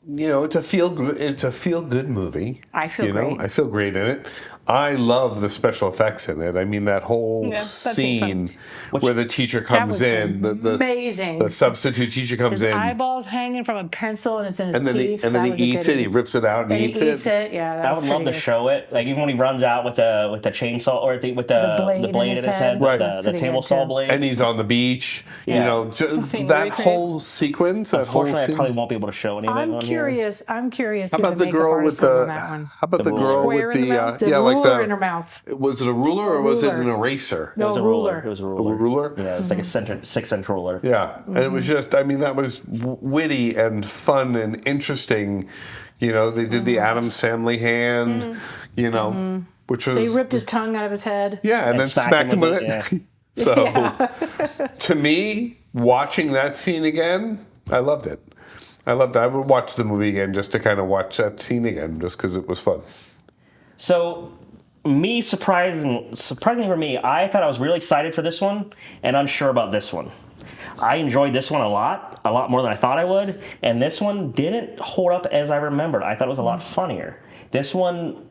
You know, it's a feel good movie. I feel great. I feel great in it. I love the special effects in it. I mean, that whole Yeah, that seemed scene where the teacher comes was in, the amazing. the substitute teacher comes His in, eyeballs hanging from a pencil and it's in his and then teeth. he That was a eats good it. He rips it out and And eats he eats it. Yeah, that I was would love pretty to good. show it, like even when he runs out with the chainsaw or with the blade in his head, Right. the table saw blade. and he's on the beach. You Yeah. know, It's a just scene that really great. whole sequence. That whole Unfortunately, I probably sequence. won't be able to show anything I'm on curious. I'm curious. How who about the makeup girl artist with was the? on that one. How about the girl Square with in the the? mouth? The Yeah, like ruler in her mouth. Was it a ruler or was it ruler. an eraser? No, It was a ruler. ruler. It was a A ruler. ruler? Yeah, it's like a 6-inch ruler. Yeah, and it was just, I mean, that was witty and fun and interesting. You know, they did the Addams Family hand, you know, which was. They ripped his tongue out of his head. Yeah, and then smacked him with it. So, to me, watching that scene again, I loved it. I loved it. I would watch the movie again just to kind of watch that scene again, just because it was fun. So, surprisingly for me, I thought I was really excited for this one and unsure about this one. I enjoyed this one a lot more than I thought I would, and this one didn't hold up as I remembered. I thought it was a lot funnier. This one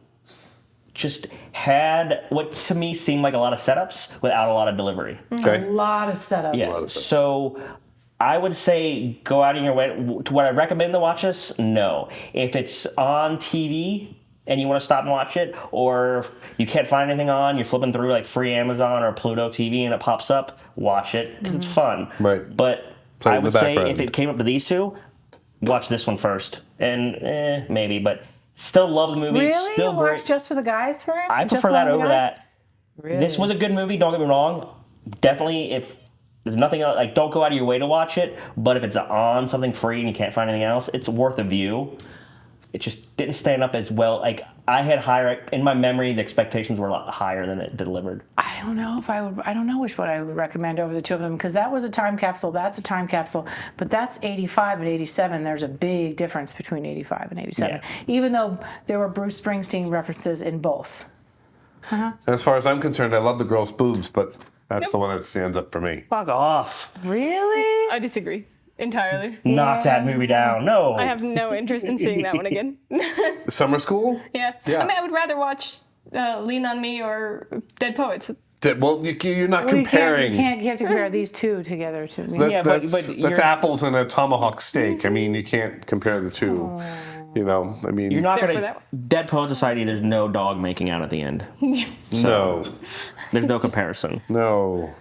just had what to me seemed like a lot of setups without a lot of delivery. A lot of setups. Yes. So I would say go out of your way. To what I recommend to watch this? No. If it's on TV and you want to stop and watch it, or if you can't find anything on, you're flipping through like free Amazon or Pluto TV and it pops up, watch it because it's fun. Right. But Play I in the would say background. if it came up to these two, watch this one first. And maybe, but still love the movie. Really? It's still It works great. just for the guys first? I Just prefer that one of the over guys? that. Really? This was a good movie, don't get me wrong. Definitely, if there's nothing else, like don't go out of your way to watch it, but if it's on something free and you can't find anything else, it's worth a view. It just didn't stand up as well. Like I had higher, in my memory, the expectations were a lot higher than it delivered. I don't know if I would. I don't know which one I would recommend over the two of them because that was a time capsule. That's a time capsule, but that's 85 and 87. There's a big difference between 85 and 87, even though there were Bruce Springsteen references in both. As far as I'm concerned, I love the girl's boobs, but that's the one that stands up for me. Fuck off. Really? I disagree entirely. Knock that movie down. No. I have no interest in seeing that one again. Summer School? Yeah. Yeah. I mean, I would rather watch Lean on Me or Dead Poets. Well, you're not Well, comparing. You have to compare these two together. To me. That's apples and a tomahawk steak. I mean, you can't compare the two. You know, I mean, You're not gonna. Dead Poet Society. There's no dog making out at the end. No. There's no comparison. No.